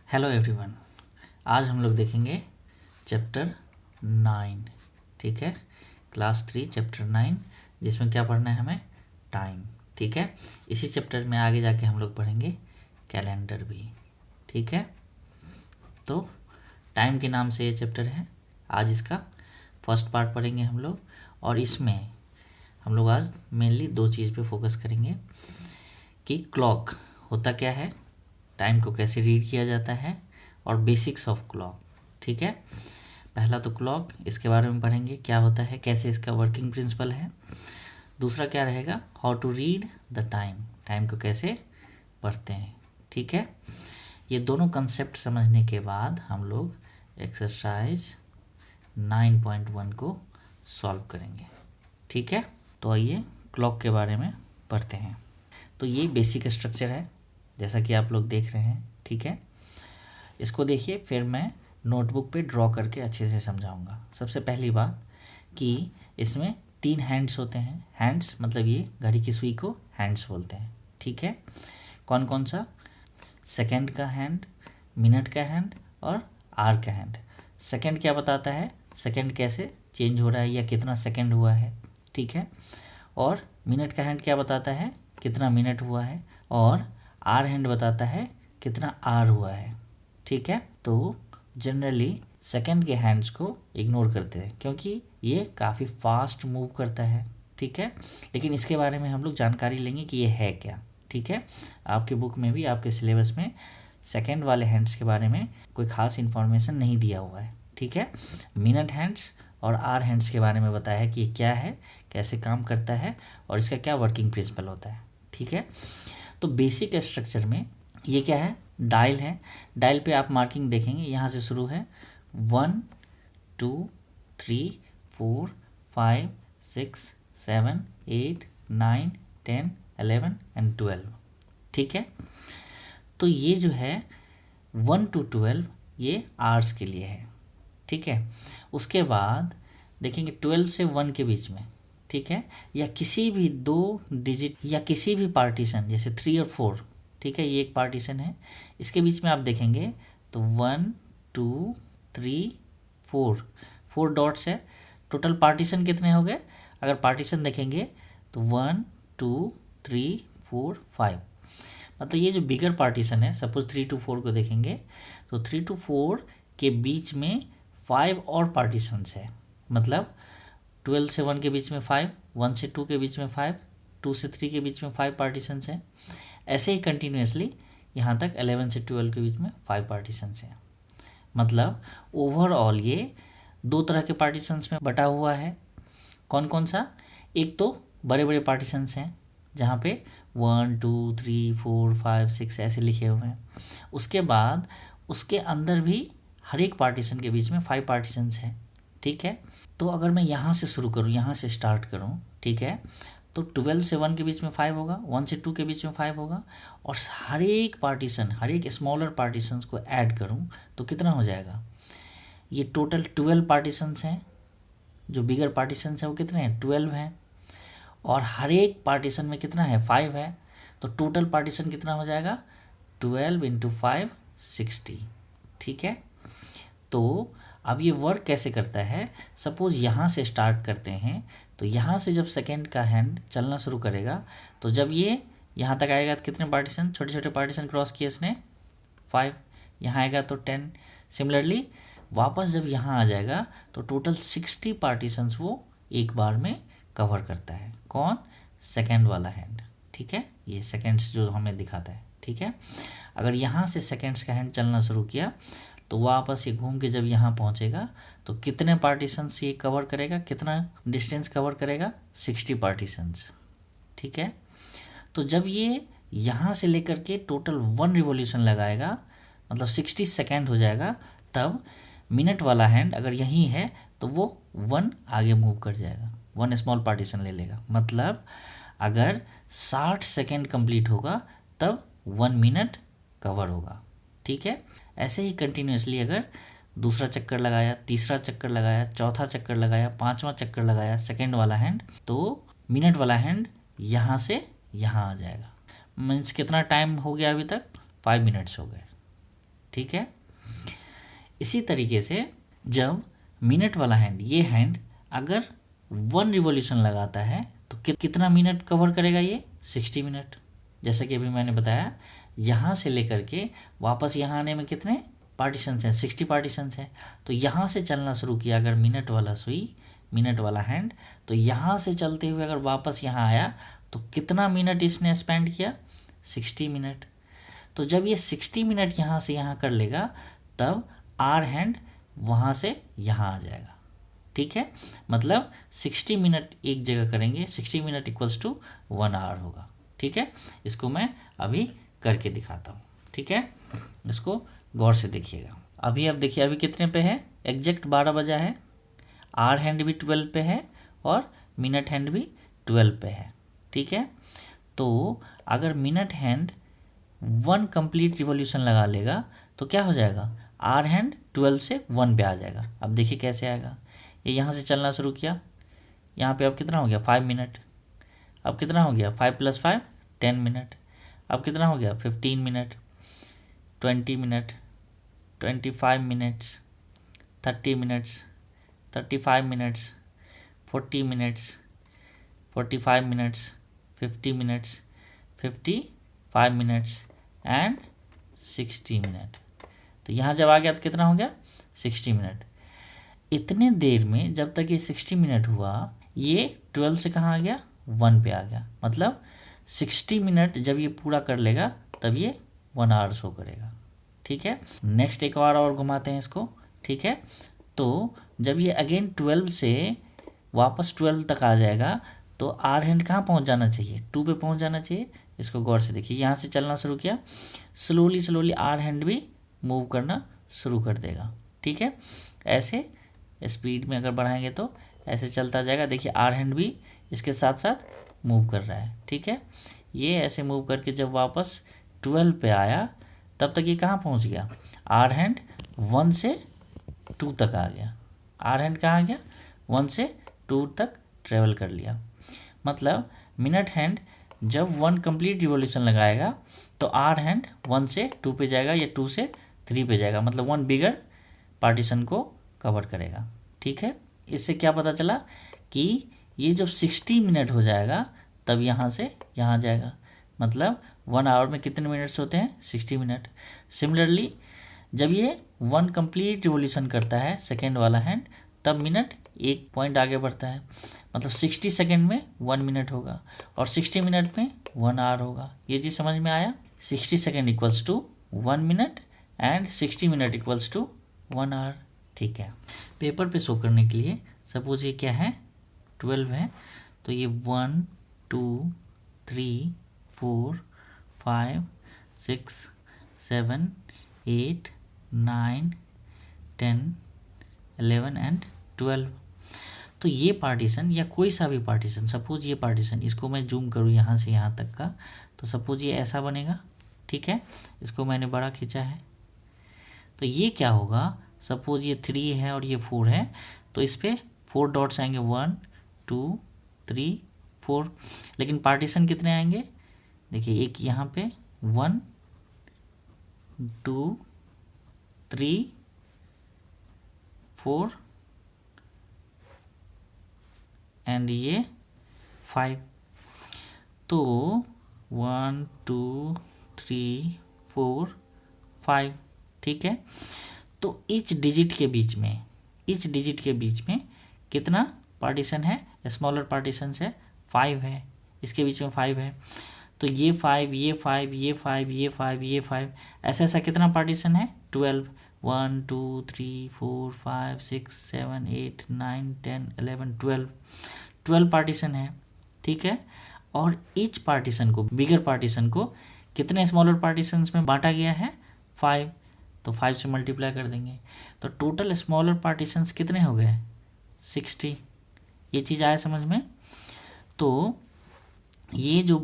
Hello everyone. आज हम लोग देखेंगे चैप्टर 9। ठीक है, क्लास 3 चैप्टर 9, जिसमें क्या पढ़ना है हमें? टाइम। ठीक है, इसी चैप्टर में आगे जाके हम लोग पढ़ेंगे कैलेंडर भी। ठीक है, तो टाइम के नाम से ये चैप्टर है। आज इसका फर्स्ट पार्ट पढ़ेंगे हम लोग, और इसमें हम लोग आज मेनली दो चीज़ पे फोकस करेंगे कि क्लॉक होता क्या है, टाइम को कैसे रीड किया जाता है, और बेसिक्स ऑफ क्लॉक। ठीक है, पहला तो क्लॉक, इसके बारे में पढ़ेंगे क्या होता है, कैसे इसका वर्किंग प्रिंसिपल है। दूसरा क्या रहेगा, how to read the time, time को कैसे पढ़ते हैं। ठीक है, ये दोनों कंसेप्ट समझने के बाद हम लोग एक्सरसाइज 9.1 को सॉल्व करेंगे। ठीक है, तो आइए क्लॉक के बारे में पढ़ते हैं। तो ये बेसिक स्ट्रक्चर है जैसा कि आप लोग देख रहे हैं। ठीक है, इसको देखिए, फिर मैं नोटबुक पे ड्रॉ करके अच्छे से समझाऊंगा। सबसे पहली बात कि इसमें 3 हैंड्स होते हैं। हैंड्स मतलब ये घड़ी की सुई को हैंड्स बोलते हैं। ठीक है, कौन कौन सा? सेकंड का हैंड, मिनट का हैंड और आवर का हैंड। सेकंड क्या बताता है, सेकंड कैसे चेंज हो रहा है या कितना सेकंड हुआ है। ठीक है, और मिनट का हैंड क्या बताता है, कितना मिनट हुआ है, और आवर हैंड बताता है कितना आवर हुआ है। ठीक है, तो जनरली सेकंड के हैंड्स को इग्नोर करते हैं क्योंकि ये काफ़ी फास्ट मूव करता है। ठीक है, लेकिन इसके बारे में हम लोग जानकारी लेंगे कि ये है क्या। ठीक है, आपके बुक में भी, आपके सिलेबस में सेकंड वाले हैंड्स के बारे में कोई ख़ास इन्फॉर्मेशन नहीं दिया हुआ है। ठीक है, मिनट हैंड्स और आवर हैंड्स के बारे में बताया है कि ये क्या है, कैसे काम करता है, और इसका क्या वर्किंग प्रिंसिपल होता है। ठीक है, तो बेसिक स्ट्रक्चर में ये क्या है, डायल है। डायल पे आप मार्किंग देखेंगे, यहाँ से शुरू है 1 2 3 4 5 6 7 8 9 10 11 एंड 12। ठीक है, तो ये जो है 1 to 12 ये आवर्स के लिए है। ठीक है, उसके बाद देखेंगे 12 से 1 के बीच में, ठीक है, या किसी भी 2 डिजिट या किसी भी पार्टीशन, जैसे 3 और 4, ठीक है, ये एक पार्टीशन है, इसके बीच में आप देखेंगे तो 1 2 3 4 डॉट्स है। टोटल पार्टीशन कितने हो गए? अगर पार्टीशन देखेंगे तो 1 2 3 4 5, मतलब ये जो बिगर पार्टीशन है, सपोज 3 to 4 को देखेंगे तो 3 to 4 के बीच में 5 और पार्टीशंस है। मतलब 12 से 1 के बीच में 5, 1 से 2 के बीच में 5, 2 से 3 के बीच में 5 पार्टीशंस हैं। ऐसे ही कंटिन्यूसली यहाँ तक 11 से 12 के बीच में 5 पार्टीशंस हैं। मतलब ओवरऑल ये 2 तरह के पार्टीशंस में बटा हुआ है। कौन कौन सा? एक तो बड़े बड़े पार्टीशंस हैं जहाँ पे 1 2 3 4 5 6 ऐसे लिखे हुए हैं। उसके बाद उसके अंदर भी हर एक पार्टीशन के बीच में 5 पार्टीशंस हैं। ठीक है, तो अगर मैं यहाँ से शुरू करूँ, यहाँ से स्टार्ट करूँ, ठीक है, तो 12 से 1 के बीच में 5 होगा, 1 से 2 के बीच में 5 होगा, और हर एक पार्टीशन, हर एक स्मॉलर पार्टीशंस को ऐड करूँ तो कितना हो जाएगा? ये टोटल 12 पार्टीशंस हैं। जो बिगर पार्टीशंस हैं वो कितने हैं? 12 हैं, और हर एक पार्टीशन में कितना है? 5 है। तो टोटल पार्टीशन कितना हो जाएगा? 12 × 5 60। ठीक है, तो अब ये वर्क कैसे करता है? सपोज यहाँ से स्टार्ट करते हैं, तो यहाँ से जब सेकेंड का हैंड चलना शुरू करेगा तो जब ये यहाँ तक आएगा तो कितने पार्टीशन, छोटे छोटे पार्टीशन क्रॉस किए इसने? 5। यहाँ आएगा तो 10। सिमिलरली वापस जब यहाँ आ जाएगा तो टोटल 60 पार्टीशंस वो एक बार में कवर करता है। कौन? सेकेंड वाला हैंड। ठीक है, ये सेकेंड्स जो हमें दिखाता है। ठीक है, अगर यहाँ से सेकेंड्स का हैंड चलना शुरू किया तो वापस ये घूम के जब यहाँ पहुँचेगा तो कितने पार्टीशंस ये कवर करेगा, कितना डिस्टेंस कवर करेगा? 60 पार्टीशंस। ठीक है, तो जब ये यहाँ से लेकर के टोटल 1 रिवॉल्यूशन लगाएगा, मतलब 60 सेकेंड हो जाएगा, तब मिनट वाला हैंड अगर यहीं है तो वो 1 आगे मूव कर जाएगा, 1 स्मॉल पार्टीशन ले लेगा। मतलब अगर 60 सेकेंड कंप्लीट होगा तब 1 मिनट कवर होगा। ठीक है, ऐसे ही कंटिन्यूसली अगर दूसरा चक्कर लगाया, तीसरा चक्कर लगाया, चौथा चक्कर लगाया, 5वां चक्कर लगाया सेकेंड वाला हैंड, तो मिनट वाला हैंड यहाँ से यहाँ आ जाएगा। मीन्स कितना टाइम हो गया अभी तक? 5 मिनट्स हो गए। ठीक है। इसी तरीके से जब मिनट वाला हैंड, ये हैंड अगर 1 रिवॉल्यूशन लगाता है तो कितना मिनट कवर करेगा ये? 60 मिनट। जैसा कि अभी मैंने बताया, यहाँ से लेकर के वापस यहाँ आने में कितने पार्टीशंस हैं? 60 पार्टीशंस हैं। तो यहाँ से चलना शुरू किया अगर मिनट वाला सुई, मिनट वाला हैंड, तो यहाँ से चलते हुए अगर वापस यहाँ आया तो कितना मिनट इसने स्पेंड किया? 60 मिनट। तो जब ये 60 मिनट यहाँ से यहाँ कर लेगा तब आर हैंड वहाँ से यहाँ आ जाएगा, ठीक है। मतलब 60 मिनट एक जगह करेंगे, 60 मिनट इक्वल्स टू 1 आवर होगा, ठीक है। इसको मैं अभी करके दिखाता हूँ, ठीक है। इसको गौर से देखिएगा। अभी अब देखिए, अभी कितने पे है? एग्जैक्ट 12 बजा है। आर हैंड भी 12 पे है और मिनट हैंड भी 12 पे है, ठीक है। तो अगर मिनट हैंड 1 कंप्लीट रिवॉल्यूशन लगा लेगा तो क्या हो जाएगा? आर हैंड 12 से 1 पे आ जाएगा। अब देखिए कैसे आएगा। ये यहाँ से चलना शुरू किया, यहाँ पे अब कितना हो गया? 5 मिनट। अब कितना हो गया? 5 + 5 10 मिनट। अब कितना हो गया? 15 minute, 20 minute, 25 minutes, 30 minutes, 35 minutes, 40 minutes, 45 minutes, 50 minutes, 55 minutes and 60 minute. तो यहाँ जब आ गया तो कितना हो गया? 60 मिनट। इतने देर में जब तक ये 60 मिनट हुआ, ये 12 से कहाँ आ गया? 1 पे आ गया। मतलब 60 मिनट जब ये पूरा कर लेगा तब ये 1 आवर शो करेगा, ठीक है। नेक्स्ट एक बार और घुमाते हैं इसको, ठीक है। तो जब ये अगेन 12 से वापस 12 तक आ जाएगा तो आर हैंड कहाँ पहुँच जाना चाहिए? 2 पे पहुँच जाना चाहिए। इसको गौर से देखिए, यहाँ से चलना शुरू किया, स्लोली स्लोली आर हैंड भी मूव करना शुरू कर देगा, ठीक है। ऐसे स्पीड में अगर बढ़ाएंगे तो ऐसे चलता जाएगा। देखिए आर हैंड भी इसके साथ साथ मूव कर रहा है, ठीक है। ये ऐसे मूव करके जब वापस 12 पे आया तब तक ये कहाँ पहुँच गया? आर हैंड 1 से 2 तक आ गया। आर हैंड कहाँ आ गया? 1 से 2 तक ट्रेवल कर लिया। मतलब मिनट हैंड जब 1 कंप्लीट रिवॉल्यूशन लगाएगा तो आर हैंड 1 से 2 पे जाएगा या 2 से 3 पे जाएगा। मतलब 1 बिगर पार्टीशन को कवर करेगा, ठीक है। इससे क्या पता चला कि ये जब 60 मिनट हो जाएगा तब यहाँ से यहाँ जाएगा। मतलब 1 आवर में कितने मिनट्स होते हैं? 60 मिनट। सिमिलरली जब ये 1 कंप्लीट रिवॉल्यूशन करता है सेकेंड वाला हैंड, तब मिनट 1 पॉइंट आगे बढ़ता है। मतलब 60 सेकेंड में 1 मिनट होगा और 60 मिनट में 1 आवर होगा। ये चीज़ समझ में आया? 60 second equals to 1 minute and 60 minute equals to 1 hour, ठीक है। पेपर पे शो करने के लिए सपोज ये क्या है? 12 है, तो ये 1 2 3 4 5 6 7 8 9 10 11 एंड 12। तो ये पार्टीशन या कोई सा भी पार्टीशन, सपोज ये पार्टीशन, इसको मैं जूम करूँ यहाँ से यहाँ तक का, तो सपोज ये ऐसा बनेगा, ठीक है। इसको मैंने बड़ा खींचा है तो ये क्या होगा? सपोज ये 3 है और ये 4 है, तो इस पर 4 डॉट्स आएंगे, 1 2 3 4। लेकिन पार्टीशन कितने आएंगे? देखिए एक यहाँ पे 1 2 3 4 एंड ये 5। तो 1 2 3 4 5, ठीक है। तो ईच डिजिट के बीच में कितना पार्टीशन है? स्मॉलर पार्टीशन है 5 है, इसके बीच में 5 है। तो ये 5 ये 5 ये 5 ये 5 ये 5, ऐसा कितना पार्टीशन है? 12। 1 2 3 4 5 6 7 8 9 10 11 12 पार्टीशन है, ठीक है। और ईच पार्टीशन को, बिगर पार्टीशन को कितने स्मॉलर पार्टीशंस में बांटा गया है? 5। तो 5 से मल्टीप्लाई कर देंगे तो टोटल स्मॉलर पार्टीशंस कितने हो गए? 60। ये चीज़ आया समझ में? तो ये जो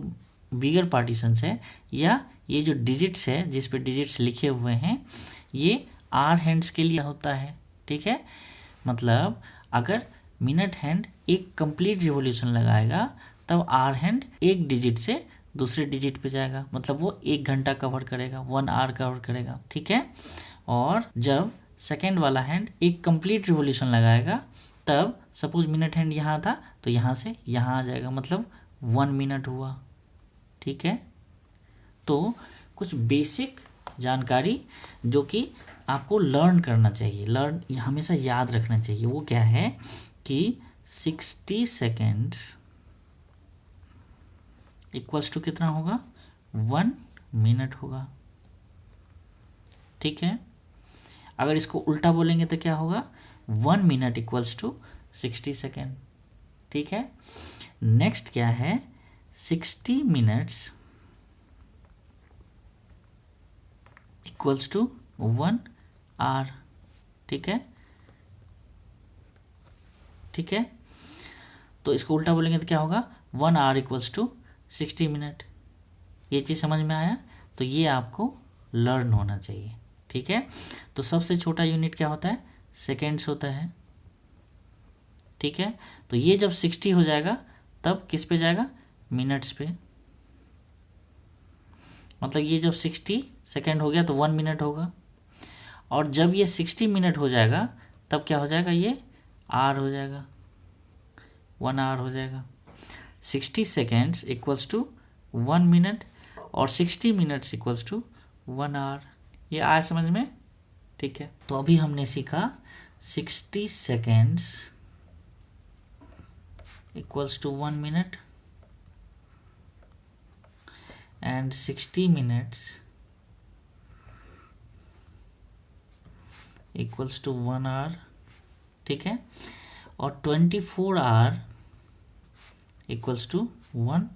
बिगर पार्टीशंस है या ये जो डिजिट्स है जिस पे डिजिट्स लिखे हुए हैं, ये आर हैंड्स के लिए होता है, ठीक है। मतलब अगर मिनट हैंड एक कंप्लीट रिवॉल्यूशन लगाएगा तब आर हैंड एक डिजिट से दूसरे डिजिट पे जाएगा, मतलब वो 1 घंटा कवर करेगा, 1 आवर कवर करेगा, ठीक है। और जब सेकेंड वाला हैंड एक कंप्लीट रिवॉल्यूशन लगाएगा, तब सपोज मिनट हैंड यहाँ था तो यहाँ से यहाँ आ जाएगा, मतलब 1 मिनट हुआ, ठीक है। तो कुछ बेसिक जानकारी जो कि आपको लर्न करना चाहिए, हमेशा याद रखना चाहिए, वो क्या है कि 60 सेकेंड्स इक्वल्स टू कितना होगा, 1 मिनट होगा, ठीक है। अगर इसको उल्टा बोलेंगे तो क्या होगा, 1 मिनट इक्वल्स टू 60 सेकेंड, ठीक है। नेक्स्ट क्या है, 60 मिनट्स इक्वल्स टू 1 आवर, ठीक है, ठीक है। तो इसको उल्टा बोलेंगे तो क्या होगा, 1 आवर इक्वल्स टू 60 मिनट। ये चीज़ समझ में आया, तो ये आपको लर्न होना चाहिए, ठीक है। तो सबसे छोटा यूनिट क्या होता है, सेकेंड्स होता है, ठीक है। तो ये जब 60 हो जाएगा तब किस पे जाएगा, मिनट्स पे, मतलब ये जब 60 सेकेंड हो गया तो 1 मिनट होगा, और जब ये 60 मिनट हो जाएगा तब क्या हो जाएगा, ये आवर हो जाएगा, 1 आवर हो जाएगा। 60 सेकेंड्स इक्वल्स टू 1 मिनट और 60 मिनट्स इक्वल्स टू 1 आवर। ये आया समझ में, ठीक है। तो अभी हमने सीखा 60 seconds equals to 1 minute and 60 minutes equals to 1 hour, ठीक है। और 24 आवर इक्वल्स टू 1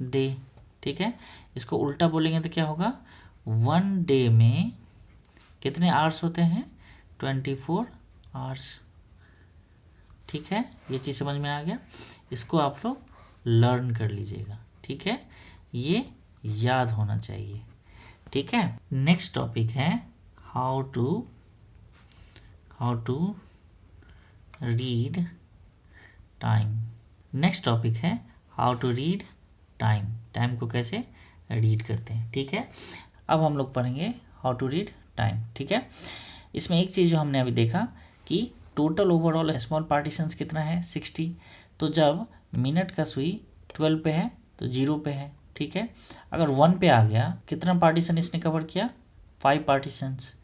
डे, ठीक है। इसको उल्टा बोलेंगे तो क्या होगा, 1 डे में कितने आवर्स होते हैं, 24 आवर्स, ठीक है। ये चीज़ समझ में आ गया, इसको आप लोग लर्न कर लीजिएगा, ठीक है, ये याद होना चाहिए, ठीक है। नेक्स्ट टॉपिक है how to read time. Next topic है हाउ टू रीड टाइम को कैसे रीड करते हैं, ठीक है। अब हम लोग पढ़ेंगे हाउ टू रीड टाइम, ठीक है। इसमें एक चीज़ जो हमने अभी देखा कि टोटल ओवरऑल स्मॉल पार्टीशंस कितना है, 60। तो जब मिनट का सुई 12 पे है तो 0 पे है, ठीक है। अगर 1 पे आ गया, कितना पार्टीशन इसने कवर किया, 5 पार्टीशंस।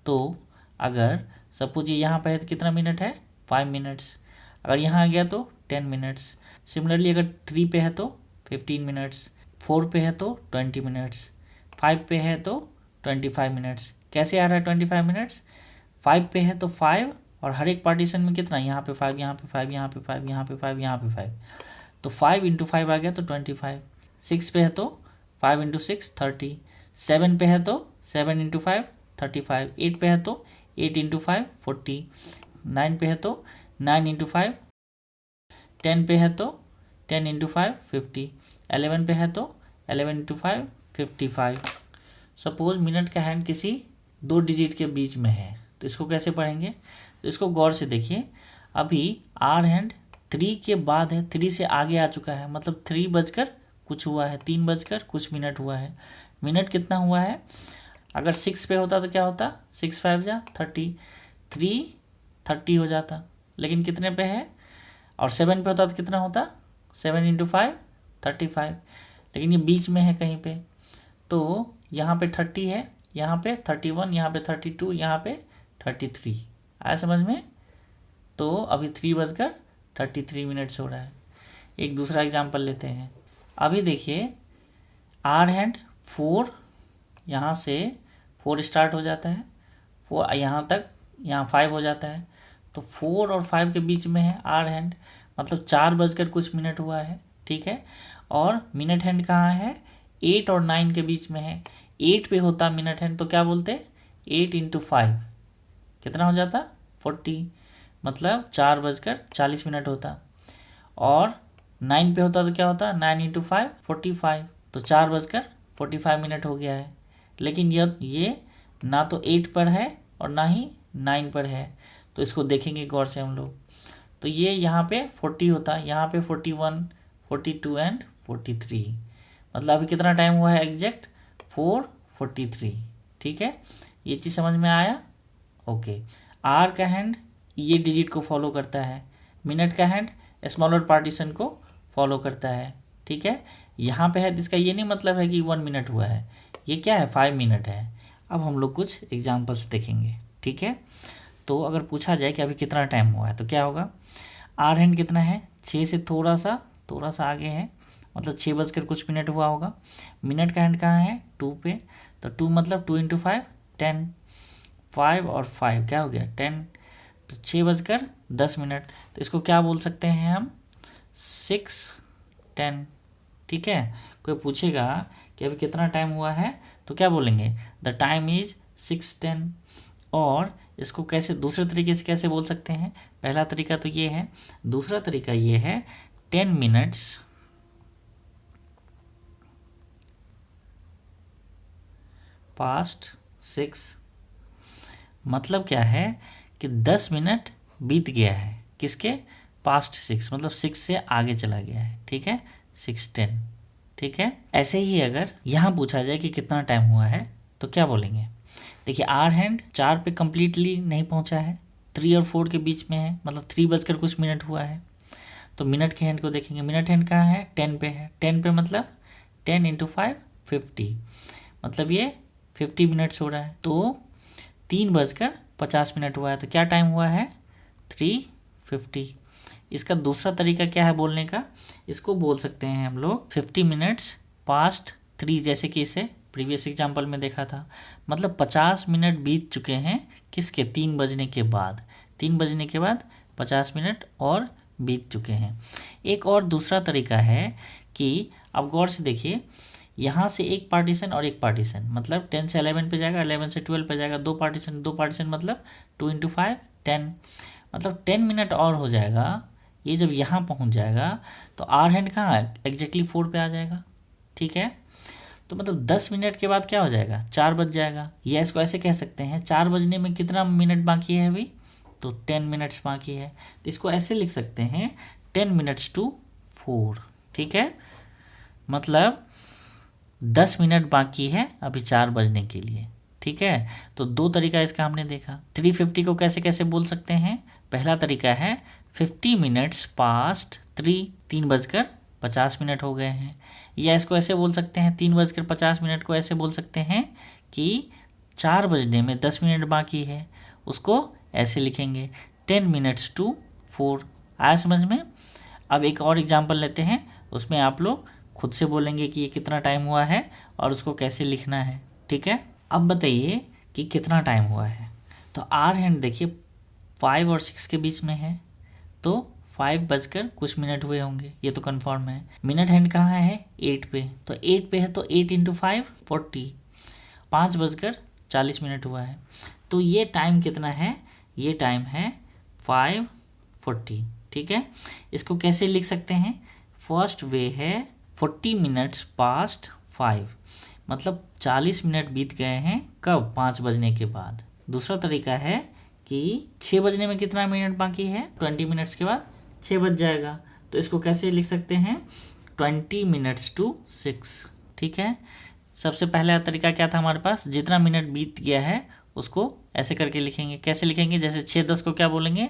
तो अगर सपोज ये यहाँ पे है तो कितना मिनट है, 5 मिनट्स। अगर यहाँ आ गया तो 10 मिनट्स। सिमिलरली अगर 3 पे है तो 15 मिनट्स, 4 पे है तो 20 मिनट्स, 5 पे है तो 25 मिनट्स। कैसे आ रहा है 25 मिनट्स, 5 पे है तो 5 और हर एक पार्टीशन में कितना, यहाँ पे 5, यहाँ पे 5, यहाँ पे 5, यहाँ पे 5, यहाँ पे 5, तो 5 इंटू 5 आ गया तो 25। 6 पे है तो 5 इंटू 6 30। 7 पे है तो 7 इंटू 5 35। 8 पे है तो 8 इंटू 5 40। 9 पे है तो 9 इंटू 5। 10 पे है तो 10 इंटू 5 50। 11 पे है तो 11 इंटू 5 55। सपोज मिनट का हैंड किसी 2 डिजिट के बीच में है, तो इसको कैसे पढ़ेंगे, तो इसको गौर से देखिए। अभी आर हैंड 3 के बाद है, 3 से आगे आ चुका है, मतलब 3 बजकर कुछ हुआ है, 3 बजकर कुछ मिनट हुआ है। मिनट कितना हुआ है, अगर 6 पे होता तो क्या होता, 6 5 जा 30, 3 30 हो जाता, लेकिन कितने पे है, और 7 पे होता तो कितना होता, 7 इंटू 5 35, लेकिन ये बीच में है कहीं पे, तो यहाँ पे 30 है, यहाँ पे 31, यहाँ पे 32, यहाँ पे 33। आया समझ में। तो अभी 3 बजकर 33 मिनट्स हो रहा है। एक दूसरा एग्जांपल लेते हैं। अभी देखिए आर हैंड 4, यहाँ से 4 स्टार्ट हो जाता है, 4 यहाँ तक, यहाँ 5 हो जाता है, तो 4 और 5 के बीच में है आर हैंड, मतलब 4 बजकर कुछ मिनट हुआ है, ठीक है। और मिनट हैंड कहाँ है, 8 और 9 के बीच में है। 8 पे होता मिनट हैंड तो क्या बोलते, 8 इंटू 5 कितना हो जाता, 40, मतलब 4 बजकर 40 मिनट होता। और 9 पे होता तो क्या होता, 9 इंटू 5 45, तो 4 बजकर 45 मिनट हो गया है। लेकिन ये ना तो 8 पर है और ना ही 9 पर है, तो इसको देखेंगे गौर से हम लोग। तो ये यहाँ पे 40 होता, यहाँ पे 41 42 एंड 43, मतलब अभी कितना टाइम हुआ है एग्जैक्ट 4:43। ठीक है, ये चीज़ समझ में आया। ओके, आर का हैंड ये डिजिट को फॉलो करता है, मिनट का हैंड स्मॉलर पार्टीशन को फॉलो करता है। ठीक है, यहाँ पे है तो इसका ये नहीं मतलब है कि 1 मिनट हुआ है, ये क्या है 5 मिनट है। अब हम लोग कुछ एग्जाम्पल्स देखेंगे। ठीक है, तो अगर पूछा जाए कि अभी कितना टाइम हुआ है तो क्या होगा, आर हैंड कितना है 6 से थोड़ा सा आगे है, मतलब 6 बजकर कुछ मिनट हुआ होगा। मिनट का हैंड कहाँ है 2 पे, तो 2 मतलब 2 × 5 10, 5 और 5 क्या हो गया 10, तो 6:10। तो इसको क्या बोल सकते हैं हम 6:10। ठीक है, कोई पूछेगा कि अभी कितना टाइम हुआ है तो क्या बोलेंगे द टाइम इज 6:10। और इसको कैसे दूसरे तरीके से कैसे बोल सकते हैं, पहला तरीका तो ये है, दूसरा तरीका ये है 10 मिनट्स पास्ट 6। मतलब क्या है कि 10 मिनट बीत गया है किसके पास्ट 6, मतलब 6 से आगे चला गया है। ठीक है, 6:10। ठीक है, ऐसे ही अगर यहाँ पूछा जाए कि कितना टाइम हुआ है तो क्या बोलेंगे, देखिए आर हैंड 4 पे कम्प्लीटली नहीं पहुँचा है, 3 और 4 के बीच में है, मतलब 3 बजकर कुछ मिनट हुआ है। तो मिनट के हैंड को देखेंगे, मिनट हैंड कहाँ है 10 पे है, 10 पे मतलब 10 × 5 50, मतलब ये 50 मिनट्स हो रहा है। तो 3:50 हुआ है, तो क्या टाइम हुआ है 3:50। इसका दूसरा तरीका क्या है बोलने का, इसको बोल सकते हैं हम लोग 50 मिनट्स पास्ट 3, जैसे कि इसे प्रीवियस एग्जाम्पल में देखा था। मतलब 50 मिनट बीत चुके हैं किसके 3 बजने के बाद, 3 बजने के बाद 50 मिनट और बीत चुके हैं। एक और दूसरा तरीका है कि अब गौर से देखिए, यहाँ से एक पार्टीशन और एक पार्टीशन, मतलब 10 से 11 पे जाएगा, 11 से 12 पे जाएगा, दो पार्टीशन मतलब 2 × 5 10, मतलब 10 मिनट और हो जाएगा। ये जब यहाँ पहुँच जाएगा तो आर हैंड कहाँ एग्जैक्टली 4 पे आ जाएगा। ठीक है, तो मतलब 10 मिनट के बाद क्या हो जाएगा 4 बज जाएगा, या इसको ऐसे कह सकते हैं 4 बजने में कितना मिनट बाकी है अभी, तो 10 मिनट्स बाकी है। तो इसको ऐसे लिख सकते हैं 10 मिनट्स टू 4। ठीक है, मतलब 10 मिनट बाकी है अभी 4 बजने के लिए। ठीक है, तो दो तरीका इसका हमने देखा। 350 को कैसे कैसे बोल सकते हैं, पहला तरीका है 50 मिनट्स पास्ट 3, 3:50 हो गए हैं, या इसको ऐसे बोल सकते हैं 3:50 को ऐसे बोल सकते हैं कि 4 बजने में 10 मिनट बाकी है, उसको ऐसे लिखेंगे 10 मिनट्स टू 4। आया समझ में। अब एक और एग्जांपल लेते हैं, उसमें आप लोग खुद से बोलेंगे कि ये कितना टाइम हुआ है और उसको कैसे लिखना है। ठीक है, अब बताइए कि कितना टाइम हुआ है। तो आर हैंड देखिए 5 और 6 के बीच में है, तो 5 बजकर कुछ मिनट हुए होंगे, ये तो कंफर्म है। मिनट हैंड कहाँ है 8 पे, तो 8 पे है तो 8 × 5 40, 5:40 हुआ है। तो ये टाइम कितना है, ये टाइम है 5:40। ठीक है, इसको कैसे लिख सकते हैं, फर्स्ट वे है 40 मिनट्स पास्ट 5, मतलब 40 मिनट बीत गए हैं कब 5 बजने के बाद। दूसरा तरीका है कि 6 बजने में कितना मिनट बाकी है, 20 मिनट्स के बाद 6 बज जाएगा, तो इसको कैसे लिख सकते हैं 20 मिनट्स टू 6। ठीक है, सबसे पहला तरीका क्या था हमारे पास, जितना मिनट बीत गया है उसको ऐसे करके लिखेंगे। कैसे लिखेंगे, जैसे 6:10 को क्या बोलेंगे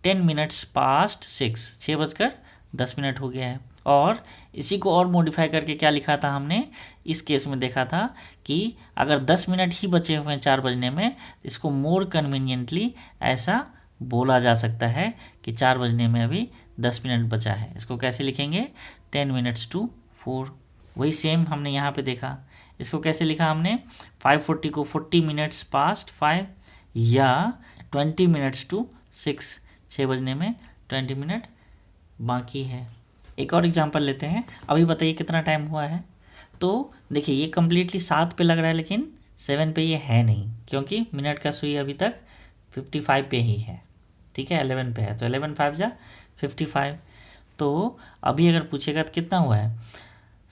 10 मिनट्स पास्ट 6, 6:10 हो गया है। और इसी को और मॉडिफाई करके क्या लिखा था हमने, इस केस में देखा था कि अगर 10 मिनट ही बचे हुए हैं 4 बजने में, इसको मोर कन्वीनियंटली ऐसा बोला जा सकता है कि 4 बजने में अभी 10 मिनट बचा है। इसको कैसे लिखेंगे 10 मिनट्स टू 4। वही सेम हमने यहाँ पे देखा, इसको कैसे लिखा हमने 5:40 को 40 मिनट्स पास्ट 5, या 20 मिनट्स टू 6, 6 बजने में 20 मिनट बाकी है। एक और एग्जांपल लेते हैं, अभी बताइए कितना टाइम हुआ है। तो देखिए ये कम्प्लीटली 7 पे लग रहा है, लेकिन 7 पे ये है नहीं, क्योंकि मिनट का सुई अभी तक 55 पे ही है। ठीक है, 11 पे है, तो 11 5 जा 55। तो अभी अगर पूछेगा तो कितना हुआ है,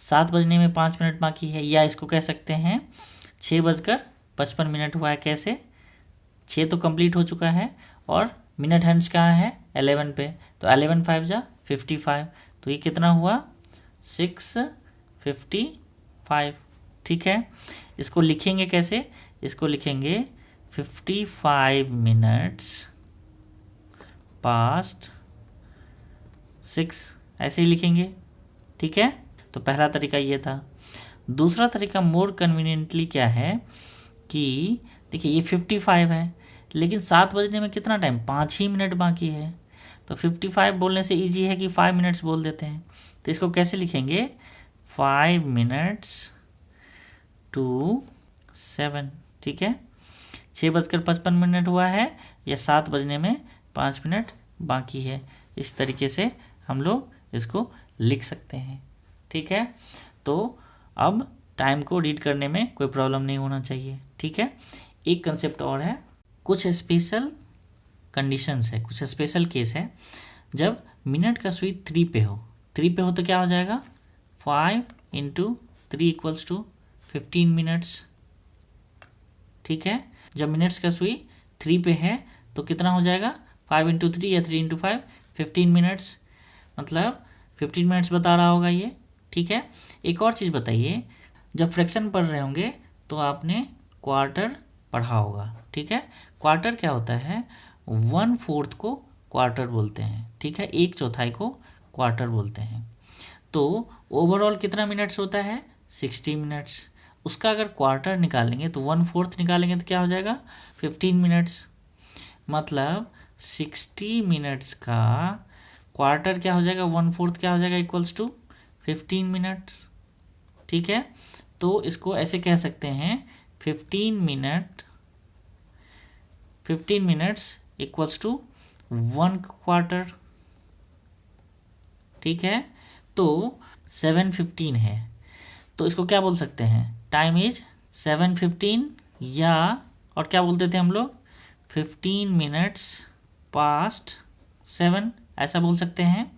7 बजने में 5 मिनट बाकी है, या इसको कह सकते हैं 6:55 हुआ है। कैसे, 6 तो कंप्लीट हो चुका है और मिनट हैंड्स कहाँ है 11 पे, तो 11 5 जा 55, तो ये कितना हुआ 6:55। 5। ठीक है, इसको लिखेंगे कैसे? इसको लिखेंगे 55 मिनट्स पास्ट 6, ऐसे ही लिखेंगे। ठीक है, तो पहला तरीका ये था। दूसरा तरीका मोर कन्वीनियंटली क्या है कि देखिए ये 55 है, लेकिन 7 बजने में कितना टाइम, 5 ही मिनट बाकी है। तो 55 बोलने से इजी है कि 5 मिनट्स बोल देते हैं। तो इसको कैसे लिखेंगे? 5 मिनट्स टू 7। ठीक है, 6:55 हुआ है या 7 बजने में 5 मिनट बाकी है। इस तरीके से हम लोग इसको लिख सकते हैं। ठीक है, तो अब टाइम को रीड करने में कोई प्रॉब्लम नहीं होना चाहिए। ठीक है, एक कंसेप्ट और है, कुछ स्पेशल कंडीशंस है, कुछ स्पेशल केस है। जब मिनट का सुई 3 पे हो, 3 पे हो तो क्या हो जाएगा? 5 × 3 = 15 मिनट्स। ठीक है, जब मिनट्स का सुई 3 पे है तो कितना हो जाएगा? 5 × 3 या 3 × 5 15 मिनट्स, मतलब 15 मिनट्स बता रहा होगा ये। ठीक है, एक और चीज़ बताइए, जब फ्रैक्शन पढ़ रहे होंगे तो आपने क्वार्टर पढ़ा होगा। ठीक है, क्वार्टर क्या होता है? 1/4 को क्वार्टर बोलते हैं। ठीक है, 1/4 को क्वार्टर बोलते हैं। तो ओवरऑल कितना मिनट्स होता है? 60 मिनट्स। उसका अगर क्वार्टर निकालेंगे तो 1/4 निकालेंगे तो क्या हो जाएगा? 15 मिनट्स। मतलब 60 मिनट्स का क्वार्टर क्या हो जाएगा? 1/4 क्या हो जाएगा? = 15 मिनट्स। ठीक है, तो इसको ऐसे कह सकते हैं 15 मिनट्स = 1 क्वार्टर। ठीक है, तो 7:15 है तो इसको क्या बोल सकते हैं? टाइम इज 7:15, या और क्या बोलते थे हम लोग? 15 मिनट्स पास्ट 7, ऐसा बोल सकते हैं।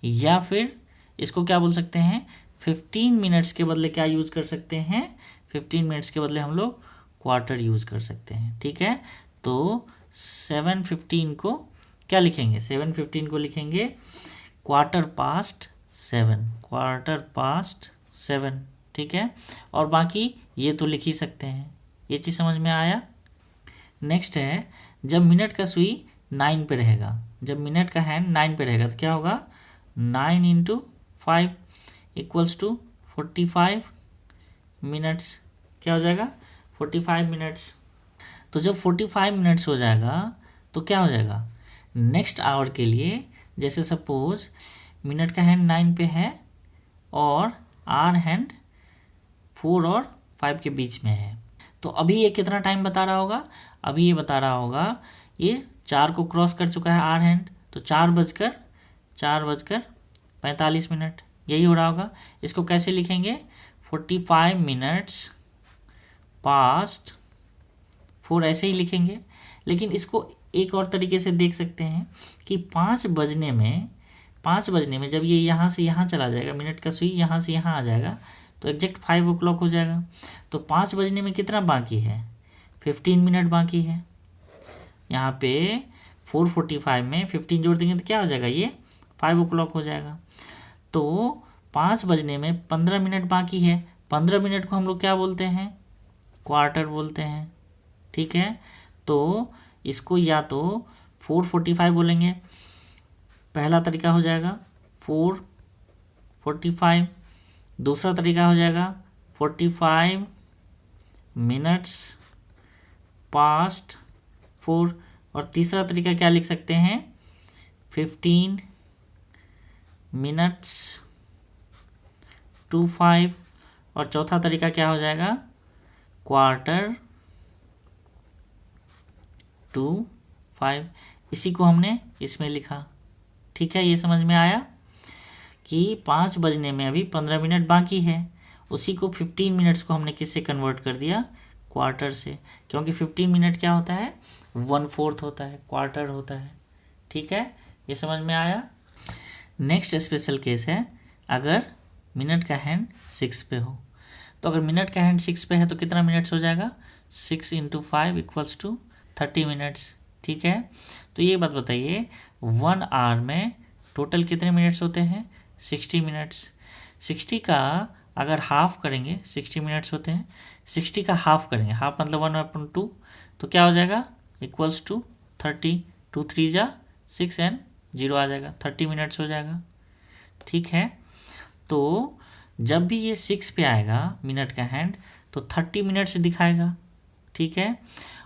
या फिर इसको क्या बोल सकते हैं? 15 मिनट्स के बदले क्या यूज़ कर सकते हैं? 15 मिनट्स के बदले हम लोग क्वार्टर यूज़ कर सकते हैं। ठीक है, तो 7:15 को क्या लिखेंगे? 7:15 को लिखेंगे क्वार्टर पास्ट 7। ठीक है, और बाकी ये तो लिख ही सकते हैं। ये चीज़ समझ में आया? नेक्स्ट है, जब मिनट का सुई 9 पे रहेगा, जब मिनट का हैंड 9 पे रहेगा तो क्या होगा? 9 × 5 = 45 मिनट्स। क्या हो जाएगा? 45 मिनट्स। तो जब 45 मिनट्स हो जाएगा तो क्या हो जाएगा? नेक्स्ट आवर के लिए, जैसे सपोज मिनट का हैंड 9 पे है और आर हैंड 4 और 5 के बीच में है, तो अभी ये कितना टाइम बता रहा होगा? अभी ये बता रहा होगा ये 4 को क्रॉस कर चुका है आर हैंड, तो 4:45 मिनट, यही हो रहा होगा। इसको कैसे लिखेंगे? 45 मिनट्स पास्ट 4, ऐसे ही लिखेंगे। लेकिन इसको एक और तरीके से देख सकते हैं कि 5 बजने में जब ये यहाँ से यहाँ चला जाएगा, मिनट का सुई यहाँ से यहाँ आ जाएगा तो एग्जैक्ट 5 o'clock हो जाएगा। तो 5 बजने में कितना बाकी है? 15 मिनट बाकी है। यहाँ पे 4:45 में 15 जोड़ देंगे तो क्या हो जाएगा? ये 5 o'clock हो जाएगा। तो 5 बजने में 15 मिनट बाकी है। 15 मिनट को हम लोग क्या बोलते हैं? क्वार्टर बोलते हैं। ठीक है, तो इसको या तो 4:45 बोलेंगे, पहला तरीका हो जाएगा 4:45। दूसरा तरीका हो जाएगा 45 मिनट्स पास्ट 4। और तीसरा तरीका क्या लिख सकते हैं? 15 मिनट्स टू 5। और चौथा तरीका क्या हो जाएगा? Quarter to 5। इसी को हमने इसमें लिखा। ठीक है, ये समझ में आया कि 5 बजने में अभी 15 मिनट बाकी है, उसी को 15 मिनट्स को हमने किससे कन्वर्ट कर दिया? क्वार्टर से, क्योंकि 15 मिनट क्या होता है? 1/4 होता है, क्वार्टर होता है। ठीक है, ये समझ में आया? नेक्स्ट स्पेशल केस है, अगर मिनट का हैंड 6 पे हो। तो अगर मिनट का हैंड 6 पे है तो कितना मिनट्स हो जाएगा? 6 × 5 = 30 मिनट्स। ठीक है, तो ये बात बताइए 1 आवर में टोटल कितने मिनट्स होते हैं? 60 मिनट्स। 60 का अगर हाफ करेंगे, 60 मिनट्स होते हैं, 60 का हाफ करेंगे, हाफ मतलब 1/2, तो क्या हो जाएगा इक्वल्स टू 30, 2 3 जा 6 एंड 0 आ जाएगा, 30 मिनट्स हो जाएगा। ठीक है, तो जब भी ये 6 पे आएगा मिनट का हैंड तो 30 मिनट्स दिखाएगा। ठीक है,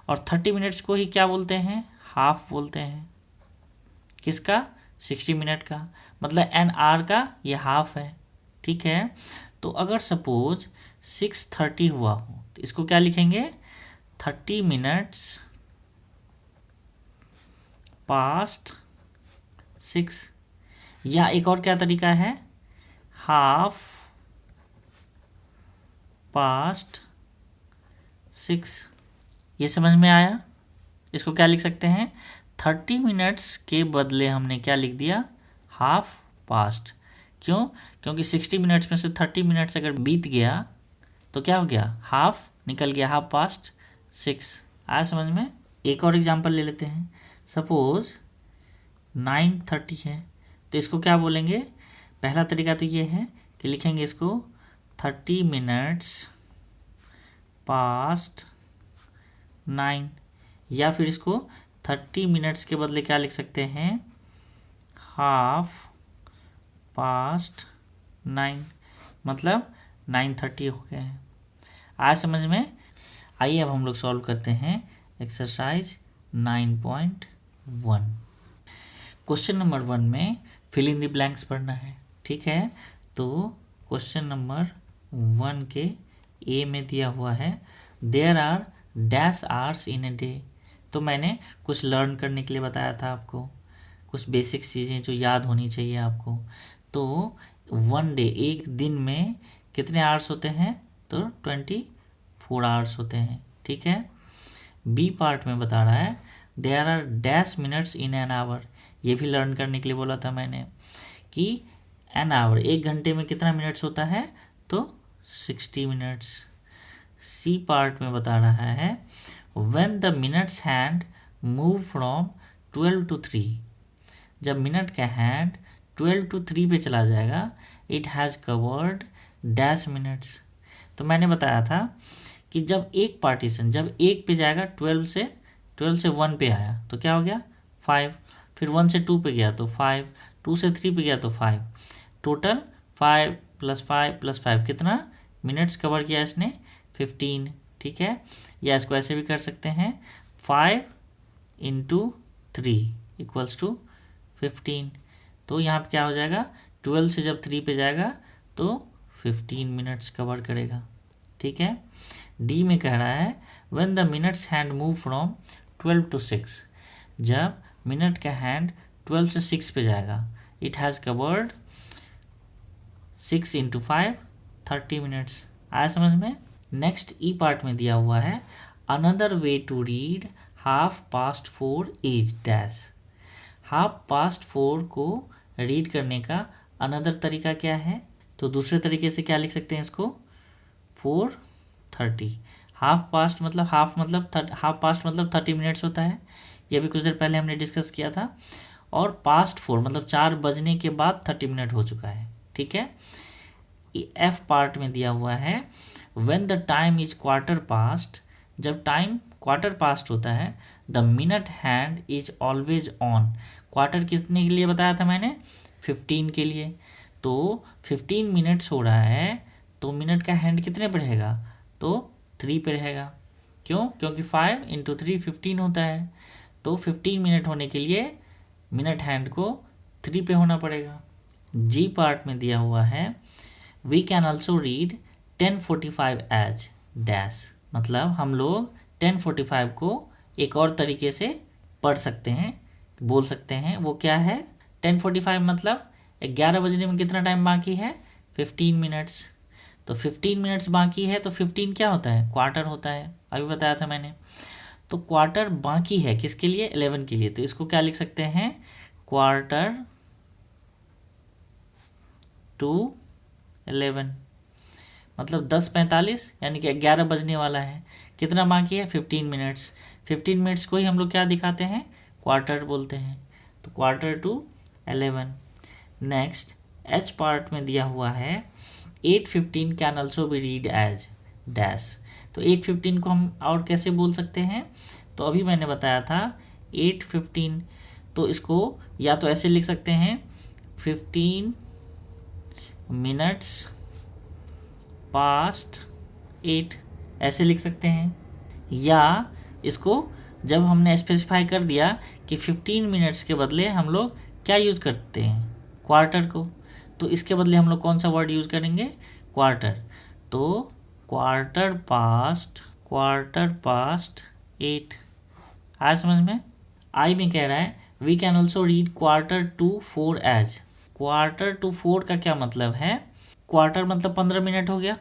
और 30 मिनट्स को ही क्या बोलते हैं, हाफ बोलते हैं। किसका, 60 मिनट का, मतलब एन आर का ये हाफ है। ठीक है, तो अगर सपोज 6:30 हुआ हो तो इसको क्या लिखेंगे, 30 मिनट्स पास्ट 6, या एक और क्या तरीका है, हाफ पास्ट 6। ये समझ में आया। इसको क्या लिख सकते हैं, 30 मिनट्स के बदले हमने क्या लिख दिया, हाफ पास्ट। क्यों, क्योंकि 60 मिनट्स में से 30 मिनट्स अगर बीत गया तो क्या हो गया, हाफ निकल गया, हाफ पास्ट 6। आया समझ में। एक और एग्जांपल ले लेते हैं, सपोज 9:30 है तो इसको क्या बोलेंगे, पहला तरीका तो ये है कि लिखेंगे इसको 30 मिनट्स पास्ट 9, या फिर इसको 30 मिनट्स के बदले क्या लिख सकते हैं, हाफ पास्ट 9, मतलब 9:30 हो गए हैं। आज समझ में। आइए अब हम लोग सॉल्व करते हैं एक्सरसाइज 9.1। क्वेश्चन नंबर 1 में फिल इन द ब्लैंक्स पढ़ना है। ठीक है, तो क्वेश्चन नंबर 1 के ए में दिया हुआ है there are dash hours in a day. तो मैंने कुछ लर्न करने के लिए बताया था आपको, कुछ बेसिक चीज़ें जो याद होनी चाहिए आपको। तो 1 डे, एक दिन में कितने आवर्स होते हैं, तो 24 आवर्स होते हैं। ठीक है, बी पार्ट में बता रहा है there are dash minutes in an hour. ये भी लर्न करने के लिए बोला था मैंने कि एन आवर, एक घंटे में कितना मिनट्स होता है, तो 60 मिनट्स। सी पार्ट में बता रहा है when the minutes hand move from 12 to 3, जब मिनट का हैंड 12 to 3 पे चला जाएगा, it has covered dash minutes. तो मैंने बताया था कि जब एक पार्टीशन, जब एक पे जाएगा 12 से 1 पे आया तो क्या हो गया 5, फिर 1 से 2 पे गया तो 5, 2 से 3 पे गया तो 5, टोटल 5 + 5 + 5 कितना मिनट्स कवर किया इसने, 15। ठीक है, या इसको ऐसे भी कर सकते हैं 5 × 3 = 15। तो यहाँ पे क्या हो जाएगा, 12 से जब 3 पे जाएगा तो 15 मिनट्स कवर करेगा। ठीक है, डी में कह रहा है when the minutes hand move from 12 to 6, जब मिनट का हैंड 12 से 6 पे जाएगा, इट हैज़ कवर्ड 6 × 5 30 मिनट्स। आया समझ में। नेक्स्ट ई पार्ट में दिया हुआ है another way to read half past 4 is dash. Half past 4 को रीड करने का अनदर तरीका क्या है, तो दूसरे तरीके से क्या लिख सकते हैं इसको, 4:30। हाफ पास्ट मतलब हाफ पास्ट मतलब 30 मिनट्स होता है, ये भी कुछ देर पहले हमने डिस्कस किया था। और पास्ट 4 मतलब 4 बजने के बाद 30 मिनट हो चुका है। ठीक है, एफ पार्ट में दिया हुआ है when the time is quarter past, जब टाइम क्वार्टर पास्ट होता है, the minute hand is always on. Quarter कितने के लिए बताया था मैंने, 15 के लिए। तो 15 मिनट्स हो रहा है तो मिनट का हैंड कितने पे रहेगा, तो 3 पे रहेगा। क्यों, क्योंकि 5 × 3 15 होता है। तो 15 मिनट होने के लिए मिनट हैंड को 3 पे होना पड़ेगा। जी पार्ट में दिया हुआ है we can also read 10:45 as dash, मतलब हम लोग 10:45 को एक और तरीके से पढ़ सकते हैं, बोल सकते हैं। वो क्या है, 10:45 मतलब 11 बजने में कितना टाइम बाकी है, 15 मिनट्स। तो 15 मिनट्स बाकी है तो 15 क्या होता है, क्वार्टर होता है, अभी बताया था मैंने। तो क्वार्टर बाकी है किसके लिए, 11 के लिए। तो इसको क्या लिख सकते हैं, क्वार्टर टू 11, मतलब 10:45 यानी कि 11 बजने वाला है। कितना बाकी है, 15 मिनट्स। 15 मिनट्स को ही हम लोग क्या दिखाते हैं, क्वार्टर बोलते हैं। तो quarter to 11। Next H part में दिया हुआ है 8:15 can also be read as dash. तो 8:15 को हम और कैसे बोल सकते हैं, तो अभी मैंने बताया था 8:15, तो इसको या तो ऐसे लिख सकते हैं 15 मिनट्स पास्ट 8, ऐसे लिख सकते हैं। या इसको जब हमने स्पेसिफाई कर दिया कि 15 मिनट्स के बदले हम लोग क्या यूज़ करते हैं, क्वार्टर को, तो इसके बदले हम लोग कौन सा वर्ड यूज़ करेंगे, क्वार्टर। तो क्वार्टर पास्ट 8 आया समझ में। आई में कह रहा है we can also read Quarter-to-4 as. Quarter-to-4 का क्या मतलब है, क्वार्टर मतलब 15 मिनट हो गया,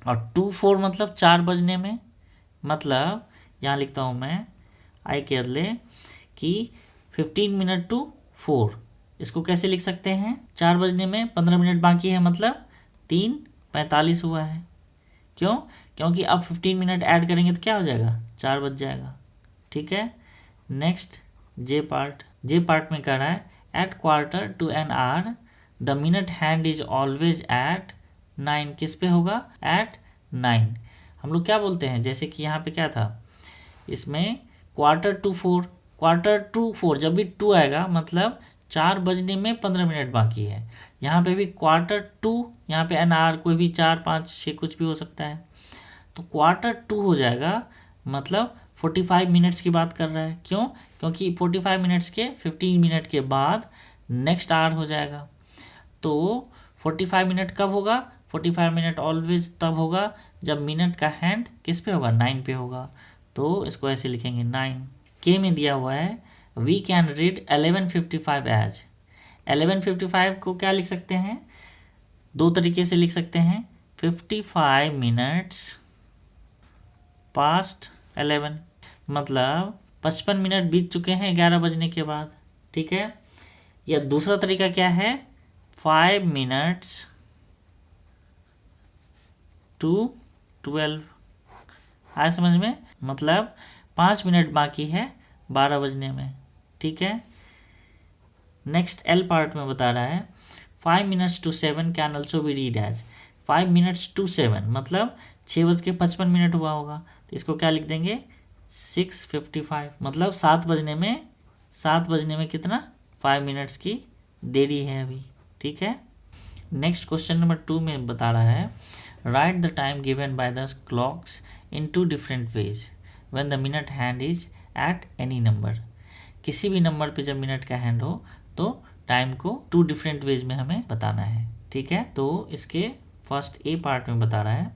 और 2-4 मतलब 4 बजने में, मतलब यहाँ लिखता हूँ मैं आई के बदले कि 15 मिनट टू 4, इसको कैसे लिख सकते हैं, 4 बजने में 15 मिनट बाकी है, मतलब 3:45 हुआ है। क्यों, क्योंकि अब 15 मिनट ऐड करेंगे तो क्या हो जाएगा, 4 बज जाएगा। ठीक है। नेक्स्ट जे पार्ट में कह रहा है at Quarter-to-an-hour the minute hand is always at 9। किस पे होगा, एट 9। हम लोग क्या बोलते हैं, जैसे कि यहाँ पे क्या था, इसमें Quarter-to-4 जब भी 2 आएगा मतलब 4 बजने में 15 मिनट बाकी है। यहाँ पे भी Quarter-to, यहाँ पे an hour कोई भी 4, 5, 6 कुछ भी हो सकता है, तो Quarter-to हो जाएगा, मतलब 45 मिनट्स की बात कर रहा है। क्यों, क्योंकि 45 मिनट्स के 15 मिनट के बाद नेक्स्ट आवर हो जाएगा। तो 45 मिनट कब होगा, 45 मिनट ऑलवेज तब होगा जब मिनट का हैंड किस पे होगा, 9 पे होगा। तो इसको ऐसे लिखेंगे 9। के में दिया हुआ है वी कैन रीड 11:55 एज। 11:55 को क्या लिख सकते हैं, दो तरीके से लिख सकते हैं, 55 मिनट्स पास्ट 11, मतलब 55 मिनट बीत चुके हैं 11 बजने के बाद। ठीक है। या दूसरा तरीका क्या है, 5 मिनट्स टू 12 आया समझ में, मतलब 5 मिनट बाकी है 12 बजने में। ठीक है। नेक्स्ट एल पार्ट में बता रहा है 5 minutes to 7 can also be read as. 5 minutes to 7 मतलब 6:55 हुआ होगा, तो इसको क्या लिख देंगे, 6:55, मतलब 7 बजने में कितना, 5 मिनट्स की देरी है अभी। ठीक है। नेक्स्ट क्वेश्चन नंबर 2 में बता रहा है right the time given by the clocks in 2 different ways when the minute hand is at any number. किसी भी नंबर पे जब मिनट का हैंड हो तो टाइम को 2 डिफरेंट वेज में हमें बताना है। ठीक है। तो इसके फर्स्ट ए पार्ट में बता रहा है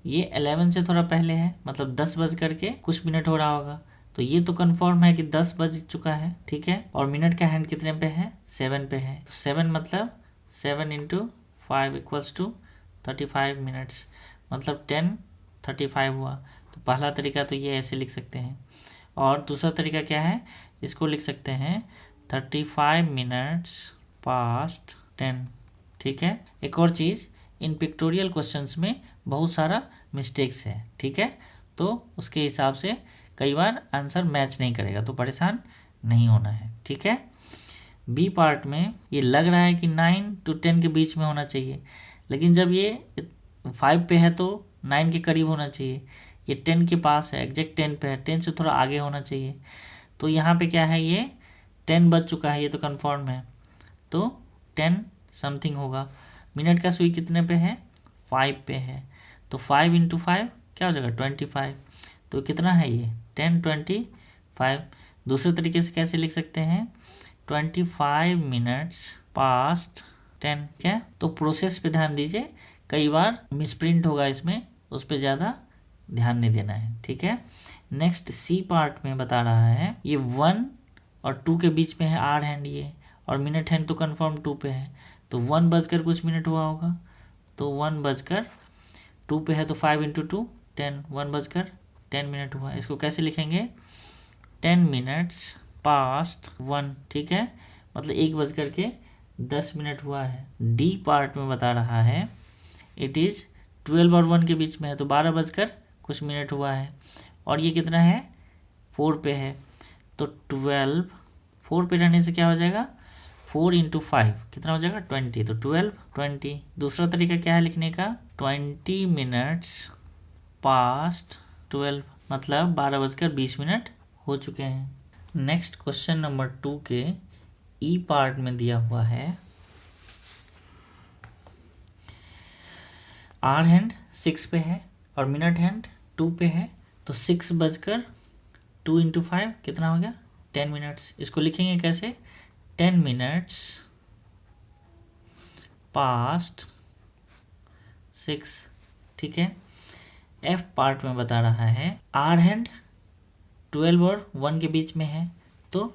ये 11 से थोड़ा पहले है, मतलब 10 बज करके कुछ मिनट हो रहा होगा, तो ये तो कंफर्म है कि 10 बज चुका है। ठीक है। और मिनट का हैंड कितने पे है, 7 पे है, तो 7 मतलब 7 × 5 = 35 मिनट्स, मतलब 10:35 हुआ। तो पहला तरीका तो ये ऐसे लिख सकते हैं, और दूसरा तरीका क्या है, इसको लिख सकते हैं 35 मिनट्स पास्ट 10। ठीक है। एक और चीज़, इन पिक्टोरियल क्वेश्चंस में बहुत सारा मिस्टेक्स है। ठीक है। तो उसके हिसाब से कई बार आंसर मैच नहीं करेगा, तो परेशान नहीं होना है। ठीक है। बी पार्ट में ये लग रहा है कि 9 to 10 के बीच में होना चाहिए, लेकिन जब ये 5 पे है तो 9 के करीब होना चाहिए, ये 10 के पास है, एग्जैक्ट 10 पे है, 10 से थोड़ा आगे होना चाहिए। तो यहाँ पे क्या है, ये 10 बज चुका है, ये तो कंफर्म है, तो 10 समथिंग होगा। मिनट का सुई कितने पे है, 5 पे है, तो 5 × 5 क्या हो जाएगा, 25। तो कितना है ये, 10:25। दूसरे तरीके से कैसे लिख सकते हैं, 25 मिनट्स पास्ट 10। क्या, तो प्रोसेस पे ध्यान दीजिए, कई बार मिसप्रिंट होगा इसमें, उस पर ज़्यादा ध्यान नहीं देना है। ठीक है। नेक्स्ट सी पार्ट में बता रहा है ये 1 और 2 के बीच में है आर हैंड ये, और मिनट हैंड तो कंफर्म 2 पे है, तो 1 बजकर कुछ मिनट हुआ होगा, तो 1 बजकर 2 पे है, तो 5 × 2 10, 1 बजकर 10 मिनट हुआ। इसको कैसे लिखेंगे, 10 मिनट्स पास्ट 1। ठीक है। मतलब 1 बजकर के 10 मिनट हुआ है। डी पार्ट में बता रहा है इट इज़ 12 और 1 के बीच में है, तो 12 बजकर कुछ मिनट हुआ है, और ये कितना है, 4 पे है, तो 12, 4 पे रहने से क्या हो जाएगा, 4 × 5 कितना हो जाएगा 20, तो 12 20। दूसरा तरीका क्या है लिखने का, 20 मिनट्स पास्ट 12, मतलब 12:20 हो चुके हैं। नेक्स्ट क्वेश्चन नंबर 2 के ई पार्ट में दिया हुआ है, आर हैंड 6 पे है और मिनट हैंड 2 पे है, तो 6:2 × 5 कितना हो गया 10 मिनट्स। इसको लिखेंगे कैसे, 10 मिनट्स पास्ट 6, ठीक है। एफ पार्ट में बता रहा है, आर हैंड 12 और 1 के बीच में है, तो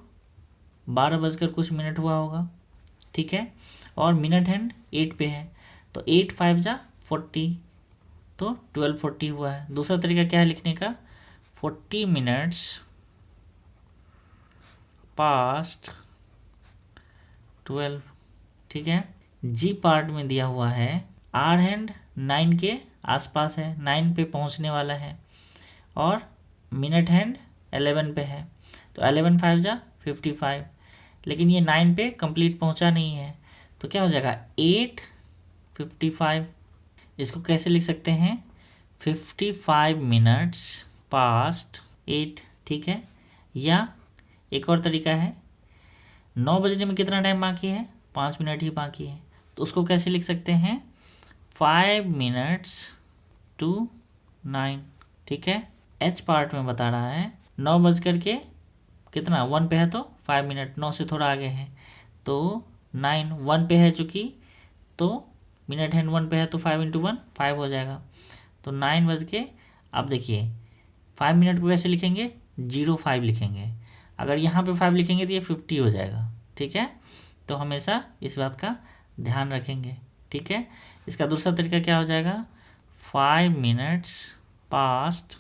12:कुछ हुआ होगा, ठीक है। और मिनट हैंड 8 पे है, तो 8 5 × 40, तो 12:40 हुआ है। दूसरा तरीका क्या है लिखने का, 40 मिनट्स पास्ट 12, ठीक है। जी पार्ट में दिया हुआ है, आर हैंड 9 के आसपास है, 9 पे पहुंचने वाला है, और मिनट हैंड 11 पे है, तो 11 5 × 55, लेकिन ये 9 पे कंप्लीट पहुंचा नहीं है, तो क्या हो जाएगा 8:55। इसको कैसे लिख सकते हैं, 55 मिनट्स पास्ट 8, ठीक है। या एक और तरीका है, 9 बजने में कितना टाइम बाकी है, 5 मिनट ही बाकी है, तो उसको कैसे लिख सकते हैं, 5 मिनट्स to 9, ठीक है। एच पार्ट में बता रहा है, 9 कितना 1 पे है, तो 5 मिनट, 9 से थोड़ा आगे है, तो 9 1 पे है चूँकि, तो मिनट हैंड 1 पे है, तो 5 × 1 5 हो जाएगा, तो 9 अब देखिए 5 मिनट को कैसे लिखेंगे, 05 लिखेंगे। अगर यहाँ पे 5 लिखेंगे तो ये 50 हो जाएगा, ठीक है। तो हमेशा इस बात का ध्यान रखेंगे, ठीक है। इसका दूसरा तरीका क्या हो जाएगा, 5 मिनट्स पास्ट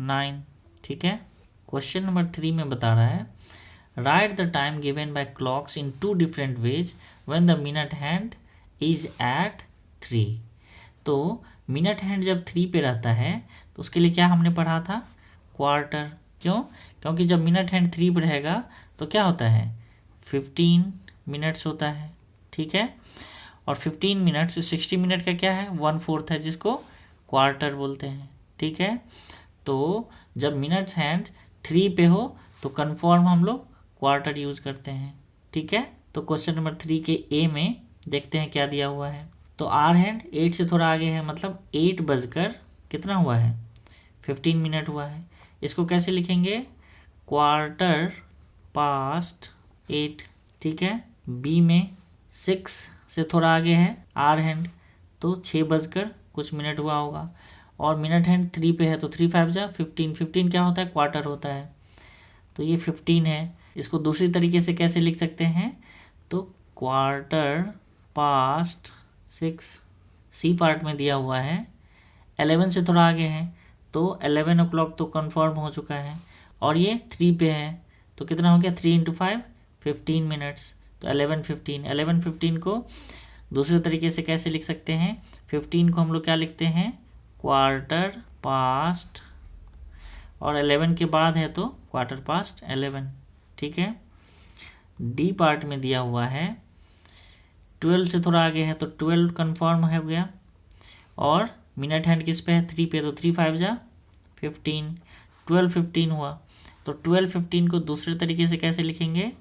9, ठीक है। क्वेश्चन नंबर 3 में बता रहा है, right the time given by clocks in 2 different ways when the minute hand is at 3। तो मिनट हैंड जब 3 पे रहता है, तो उसके लिए क्या हमने पढ़ा था, क्वार्टर। क्यों, क्योंकि जब मिनट हैंड 3 पे रहेगा तो क्या होता है 15 मिनट्स होता है, ठीक है। और 15 मिनट्स 60 मिनट का क्या है 1/4 है, जिसको क्वार्टर बोलते हैं, ठीक है। तो जब मिनट हैंड 3 पे हो तो कन्फर्म हम लोग क्वार्टर यूज करते हैं, ठीक है। तो क्वेश्चन नंबर 3 के ए में देखते हैं क्या दिया हुआ है। तो आर हैंड 8 से थोड़ा आगे है, मतलब 8 कितना हुआ है 15 मिनट हुआ है। इसको कैसे लिखेंगे, क्वार्टर पास्ट 8, ठीक है। बी में 6 से थोड़ा आगे है आर हैंड, तो 6 कुछ मिनट हुआ होगा, और मिनट हैंड 3 पे है, तो 3 5 × 15, 15 क्या होता है क्वार्टर होता है, तो ये 15 है। इसको दूसरी तरीके से कैसे लिख सकते हैं, तो क्वार्टर पास्ट 6। सी पार्ट में दिया हुआ है, 11 से थोड़ा आगे है, तो 11 o'clock तो कंफर्म हो चुका है, और ये 3 पे है, तो कितना हो गया 3 × 5 15 मिनट्स, तो 11:15 को दूसरे तरीके से कैसे लिख सकते हैं, 15 को हम लोग क्या लिखते हैं क्वार्टर पास्ट, और 11 के बाद है तो क्वार्टर पास्ट 11, ठीक है। डी पार्ट में दिया हुआ है, 12 से थोड़ा आगे है, तो 12 कंफर्म हो गया, और मिनट हैंड किस पे है 3 पे, तो 3 5 × 15, 12:15 हुआ। तो 12:15 को दूसरे तरीके से कैसे लिखेंगे,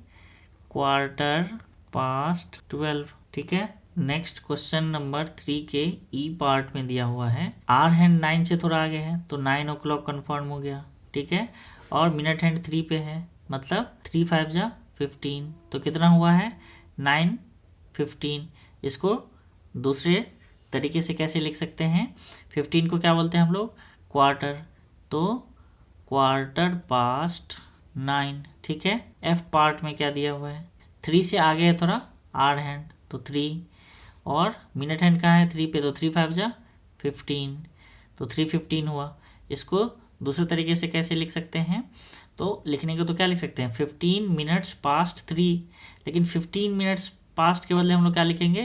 क्वार्टर पास्ट 12, ठीक है। नेक्स्ट क्वेश्चन नंबर 3 के ई पार्ट में दिया हुआ है, आर हैंड 9 से थोड़ा आगे है, तो 9 o'clock कंफर्म हो गया, ठीक है। और मिनट हैंड 3 पे है, मतलब 3 5 × 15, तो कितना हुआ है 9:15। इसको दूसरे तरीके से कैसे लिख सकते हैं, 15 को क्या बोलते हैं हम लोग क्वार्टर, तो क्वार्टर पास्ट 9, ठीक है। एफ पार्ट में क्या दिया हुआ है, 3 से आगे है थोड़ा आर हैंड, तो 3, और मिनट हैंड कहाँ है 3 पे, तो 3 5 × 15, तो 3:15 हुआ। इसको दूसरे तरीके से कैसे लिख सकते हैं, तो लिखने को तो क्या लिख सकते हैं 15 मिनट्स पास्ट 3, लेकिन 15 मिनट्स पास्ट के बदले हम लोग क्या लिखेंगे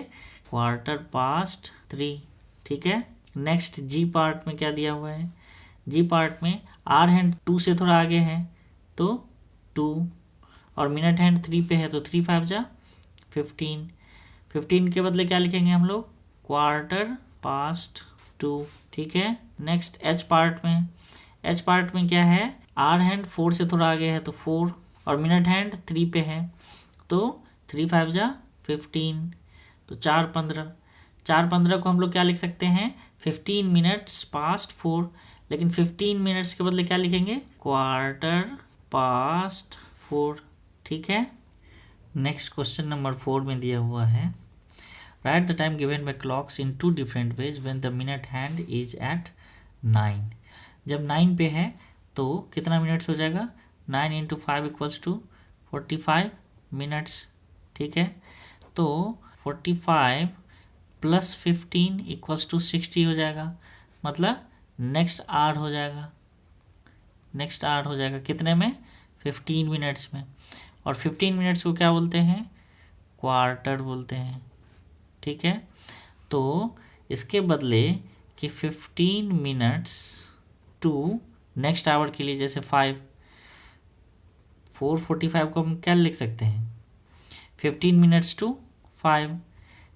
क्वार्टर पास्ट 3, ठीक है। नेक्स्ट जी पार्ट में क्या दिया हुआ है, जी पार्ट में आर हैंड 2 से थोड़ा आगे है, तो 2, और मिनट हैंड 3 पे है, तो 3 5 × 15। 15 के बदले क्या लिखेंगे हम लोग, क्वार्टर पास्ट 2, ठीक है। नेक्स्ट एच पार्ट में क्या है, आर हैंड 4 से थोड़ा आगे है तो 4, और मिनट हैंड 3 पे है तो 3 5 जा 15, तो 4 15। 4 15 को हम लोग क्या लिख सकते हैं, 15 मिनट्स पास्ट 4, लेकिन 15 मिनट्स के बदले क्या लिखेंगे, क्वार्टर पास्ट 4, ठीक है। नेक्स्ट क्वेश्चन नंबर 4 में दिया हुआ है, right the time given by clocks in 2 different ways when the minute hand is at 9। जब 9 पे है तो कितना मिनट्स हो जाएगा, 9 इंटू 5 इक्वल्स टू 45 मिनट्स, ठीक है। तो 45 प्लस 15 इक्वल्स टू 60 हो जाएगा, मतलब नेक्स्ट आर हो जाएगा, कितने में, 15 मिनट्स में। और 15 मिनट्स को क्या बोलते हैं, क्वार्टर बोलते हैं, ठीक है। तो इसके बदले कि 15 मिनट्स टू नेक्स्ट आवर के लिए, जैसे 4:45 को हम क्या लिख सकते हैं, 15 मिनट्स टू 5,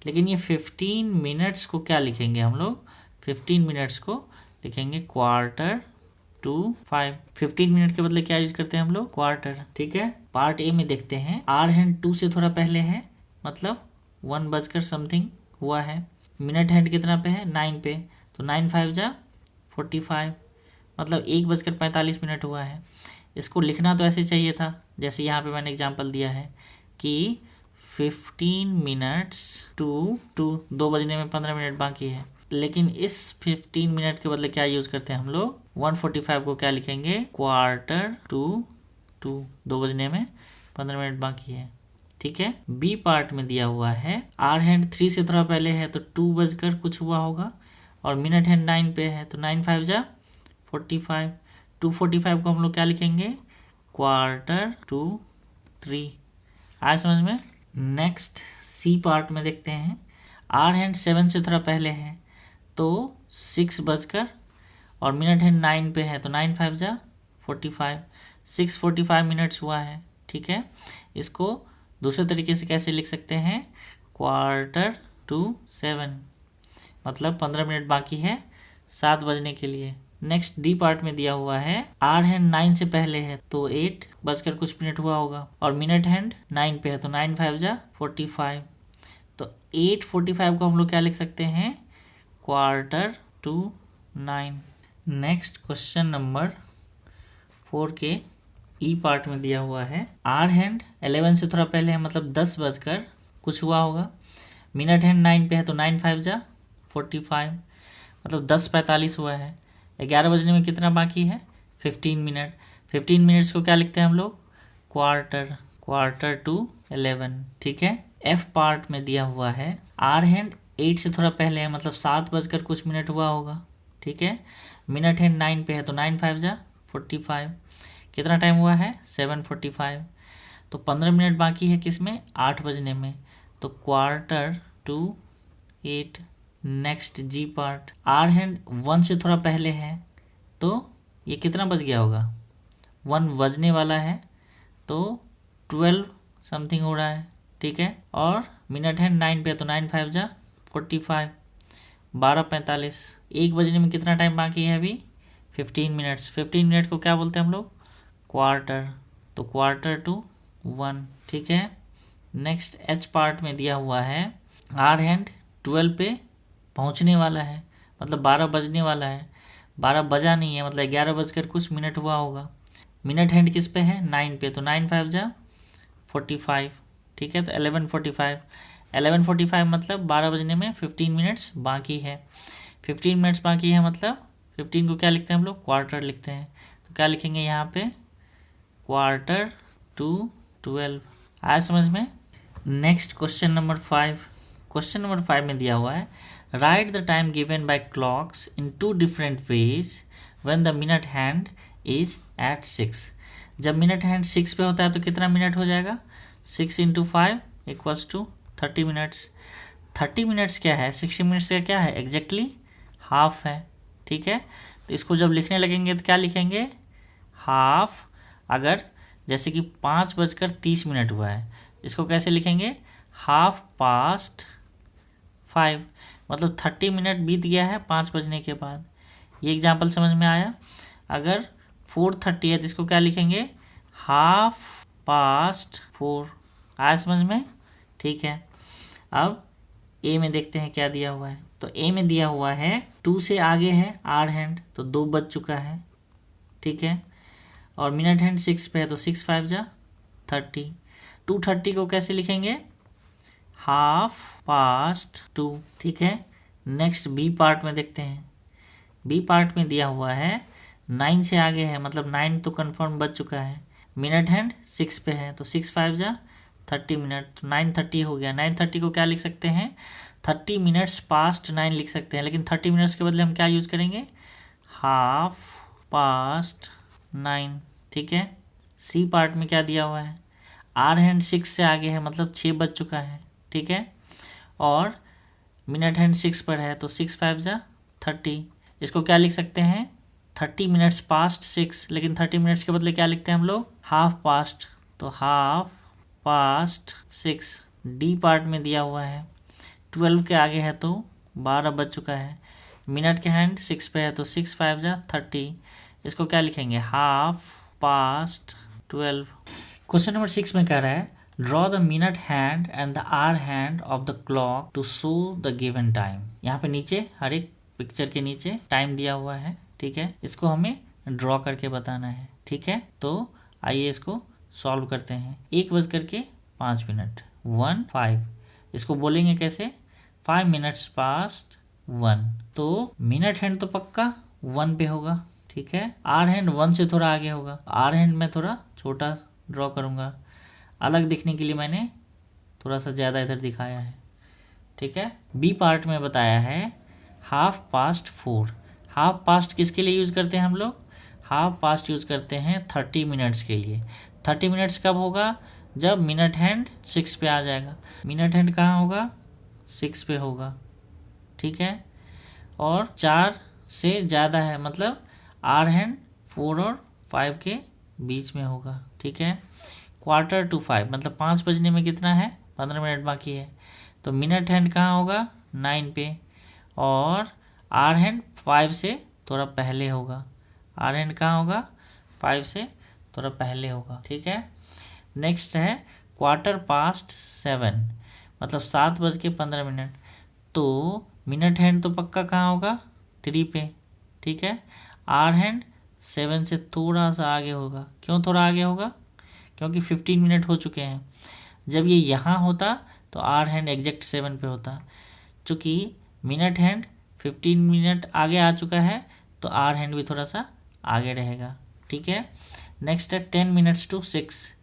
लेकिन ये 15 मिनट्स को क्या लिखेंगे हम लोग, 15 मिनट्स को लिखेंगे क्वार्टर टू 5। 15 मिनट के बदले क्या यूज करते हैं हम लोग, क्वार्टर, ठीक है। पार्ट ए में देखते हैं, आर हैंड 2 से थोड़ा पहले है, मतलब 1 बजकर समथिंग हुआ है। मिनट हैंड कितना पे है, 9 पे, तो 9 5 जा 45, मतलब 1:45 हुआ है। इसको लिखना तो ऐसे चाहिए था, जैसे यहाँ पे मैंने एग्जांपल दिया है कि 15 मिनट्स टू 2 बजने में 15 मिनट बाकी है, लेकिन इस 15 मिनट के बदले क्या यूज़ करते हैं हम लोग, 1:45 को क्या लिखेंगे, क्वार्टर टू 2 बजने में 15 मिनट बाकी है, ठीक है। बी पार्ट में दिया हुआ है, आर हैंड 3 से थोड़ा पहले है तो 2 बजकर कुछ हुआ होगा, और मिनट हैंड 9 पे है तो 9 5 जा 45, 2:45 को हम लोग क्या लिखेंगे, क्वार्टर टू 3। आया समझ में। नेक्स्ट सी पार्ट में देखते हैं, आर हैंड 7 से थोड़ा पहले है तो 6 बजकर, और मिनट हैंड 9 पे है तो 9 5 जा 45, 6:45 मिनट्स हुआ है, ठीक है। इसको दूसरे तरीके से कैसे लिख सकते हैं, क्वार्टर टू 7, मतलब 15 मिनट बाकी है 7 बजने के लिए। नेक्स्ट डी पार्ट में दिया हुआ है, आर हैंड 9 से पहले है तो 8 बजकर कुछ मिनट हुआ होगा, और मिनट हैंड 9 पे है तो 9 5 जा 45, तो 8:45 को हम लोग क्या लिख सकते हैं, quarter to 9। Next question number 4 के ई पार्ट में दिया हुआ है, आर हैंड 11 से थोड़ा पहले है, मतलब 10 बजकर कुछ हुआ होगा, मिनट हैंड 9 पे है तो 9 5 जा 45, मतलब 10:45 हुआ है। 11 बजने में कितना बाकी है, 15 मिनट। 15 मिनट्स को क्या लिखते हैं हम लोग, क्वार्टर टू 11, ठीक है। एफ पार्ट में दिया हुआ है, आर हैंड 8 से थोड़ा पहले है, मतलब 7 बजकर कुछ मिनट हुआ होगा, ठीक है। मिनट हैंड 9 पे है तो 9 5 जा 45, कितना टाइम हुआ है, 7:45, तो 15 मिनट बाकी है किसमें, 8 बजने में, तो quarter to 8। Next G part, hour hand 1 से थोड़ा पहले है तो ये कितना बज गया होगा, 1 बजने वाला है तो 12 समथिंग हो रहा है, ठीक है। और मिनट हैंड 9 पे तो 9 5 जा 45, 12:45, 1 बजने में कितना टाइम बाकी है अभी, 15 मिनट्स। 15 मिनट को क्या बोलते हैं हम लोग, क्वार्टर, तो क्वार्टर टू 1, ठीक है। नेक्स्ट एच पार्ट में दिया हुआ है, आर हैंड 12 पे पहुंचने वाला है, मतलब 12 बजने वाला है, 12 बजा नहीं है, मतलब 11 बजकर कुछ मिनट हुआ होगा। मिनट हैंड किस पे है, 9 पे, तो 9 5 जा 45, ठीक है। तो 11:45 मतलब 12 बजने में 15 मिनट्स बाकी है। 15 मिनट्स बाकी है, मतलब 15 को क्या लिखते हैं हम लोग, क्वार्टर लिखते हैं, तो क्या लिखेंगे यहाँ पे, क्वार्टर टू 12। आया समझ में। Next question number 5। Question number 5 में दिया हुआ है, right the time given by clocks in 2 different ways when the minute hand is at 6। जब मिनट हैंड 6 पे होता है तो कितना मिनट हो जाएगा, 6 × 5 = 30 मिनट्स। 30 मिनट्स क्या है, 60 मिनट्स का क्या है, एग्जैक्टली हाफ है, ठीक है। तो इसको जब लिखने लगेंगे तो क्या लिखेंगे, हाफ। अगर जैसे कि 5:30 हुआ है, इसको कैसे लिखेंगे, 5:30 मतलब 30 मिनट बीत गया है 5 बजने के बाद। ये एग्जाम्पल समझ में आया। अगर 4:30 है तो इसको क्या लिखेंगे, 4:30। आया समझ में? ठीक है। अब ए में देखते हैं क्या दिया हुआ है। तो ए में दिया हुआ है 2 से आगे है आर हैंड, तो 2 बज चुका है। ठीक है। और मिनट हैंड 6 पे है, तो 6×5 = 30। 2:30 को कैसे लिखेंगे, 2:30। ठीक है। नेक्स्ट बी पार्ट में देखते हैं। बी पार्ट में दिया हुआ है 9 से आगे है, मतलब 9 तो कंफर्म बज चुका है। मिनट हैंड 6 पे है, तो 6×5 = 30 मिनट, तो 9:30 हो गया। 9:30 को क्या लिख सकते हैं, 30 मिनट्स पास्ट 9 लिख सकते हैं, लेकिन 30 मिनट्स के बदले हम क्या यूज करेंगे, 9:30। ठीक है। सी पार्ट में क्या दिया हुआ है, आर हैंड 6 से आगे है, मतलब 6 बज चुका है। ठीक है। और मिनट हैंड 6 पर है, तो 6×5 = 30। इसको क्या लिख सकते हैं, 30 मिनट्स पास्ट 6, लेकिन 30 मिनट्स के बदले क्या लिखते हैं हम लोग, हाफ पास्ट, तो 6:30। डी पार्ट में दिया हुआ है 12 के आगे है, तो 12 बज चुका है। मिनट के हैंड 6 पे है, तो 6×5 = 30। इसको क्या लिखेंगे, 12:30। क्वेश्चन नंबर 6 में कह रहा है, draw the minute hand and the hour hand of the clock to show the given time. यहाँ पे नीचे हर एक पिक्चर के नीचे टाइम दिया हुआ है। ठीक है। इसको हमें ड्रॉ करके बताना है। ठीक है। तो आइए इसको सॉल्व करते हैं। 1:05 1:05। इसको बोलेंगे कैसे, 5 मिनट्स पास्ट 1। तो मिनट हैंड तो पक्का 1 पे होगा। ठीक है। आर हैंड 1 से थोड़ा आगे होगा। आर हैंड में थोड़ा छोटा ड्रॉ करूँगा, अलग दिखने के लिए मैंने थोड़ा सा ज़्यादा इधर दिखाया है। ठीक है। बी पार्ट में बताया है 4:30। हाफ पास्ट किसके लिए यूज़ करते हैं हम लोग, हाफ पास्ट यूज़ करते हैं 30 मिनट्स के लिए। 30 मिनट्स कब होगा, जब मिनट हैंड 6 पे आ जाएगा। मिनट हैंड कहाँ होगा, 6 पे होगा। ठीक है। और 4 से ज़्यादा है, मतलब आर हैंड 4 और 5 के बीच में होगा। ठीक है। 4:45 मतलब 5 बजने में कितना है, 15 मिनट बाकी है। तो मिनट हैंड कहाँ होगा, 9 पे, और आर हैंड 5 से थोड़ा पहले होगा। आर हैंड कहाँ होगा, 5 से थोड़ा पहले होगा। ठीक है। नेक्स्ट है 7:15 मतलब 7:15। तो मिनट हैंड तो पक्का कहाँ होगा, 3 पे। ठीक है। आर हैंड 7 से थोड़ा सा आगे होगा। क्यों थोड़ा आगे होगा, क्योंकि 15 मिनट हो चुके हैं। जब ये यहाँ होता तो आर हैंड एग्जैक्ट 7 पे होता। चूँकि मिनट हैंड 15 मिनट आगे आ चुका है, तो आर हैंड भी थोड़ा सा आगे रहेगा। ठीक है। नेक्स्ट है 10 मिनट्स टू 6।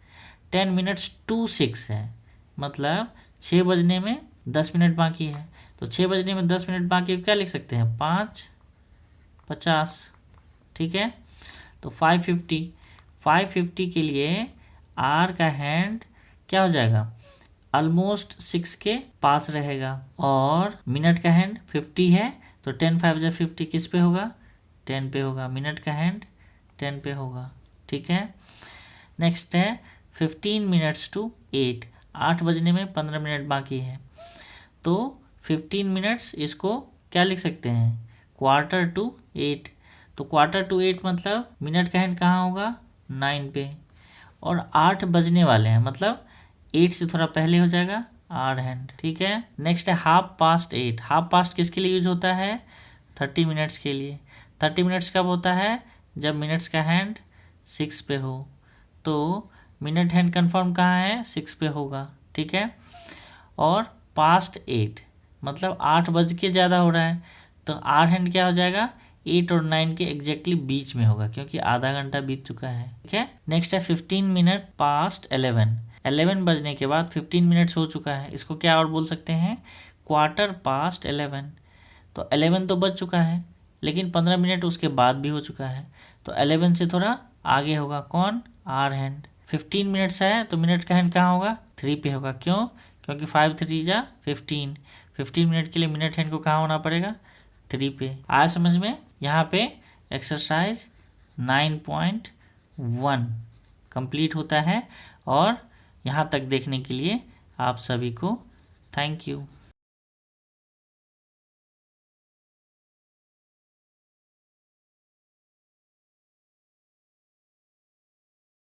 10 मिनट्स टू 6 है, मतलब 6 बजने में 10 मिनट बाकी है। तो 6 बजने में 10 मिनट बाकी क्या लिख सकते हैं, 5:50। ठीक है। तो 550 के लिए आर का हैंड क्या हो जाएगा, ऑलमोस्ट 6 के पास रहेगा। और मिनट का हैंड 50 है, तो 10×5 = 50 किस पे होगा, 10 पे होगा। मिनट का हैंड 10 पे होगा। ठीक है। नेक्स्ट है 15 मिनट्स टू 8। 8 बजने में 15 मिनट बाकी है। तो 15 मिनट्स इसको क्या लिख सकते हैं, 7:45। तो 7:45 मतलब मिनट का हैंड कहाँ होगा, 9 पे, और 8 बजने वाले हैं, मतलब 8 से थोड़ा पहले हो जाएगा आर हैंड। ठीक है। नेक्स्ट है 8:30। हाफ पास्ट किसके लिए यूज होता है, 30 मिनट्स के लिए। 30 मिनट्स कब होता है, जब मिनट्स का हैंड 6 पे हो। तो मिनट हैंड कंफर्म कहाँ है, 6 पे होगा। ठीक है। और पास्ट 8 मतलब 8 बज के ज़्यादा हो रहा है, तो आर हैंड क्या हो जाएगा, 8 और 9 के एग्जैक्टली बीच में होगा, क्योंकि आधा घंटा बीत चुका है। ठीक है। नेक्स्ट है 15 मिनट पास्ट 11। 11 बजने के बाद 15 मिनट्स हो चुका है। इसको क्या और बोल सकते हैं, 11:15। तो 11 तो बज चुका है, लेकिन 15 मिनट उसके बाद भी हो चुका है, तो 11 से थोड़ा आगे होगा कौन, आर हैंड। 15 मिनट्स है, तो मिनट का हैंड कहाँ होगा, 3 पे होगा। क्यों, क्योंकि 5×3 = 15। 15 मिनट के लिए मिनट हैंड को कहाँ होना पड़ेगा, 3 पे। आया समझ में। यहाँ पे एक्सरसाइज 9.1 कंप्लीट होता है, और यहाँ तक देखने के लिए आप सभी को थैंक यू।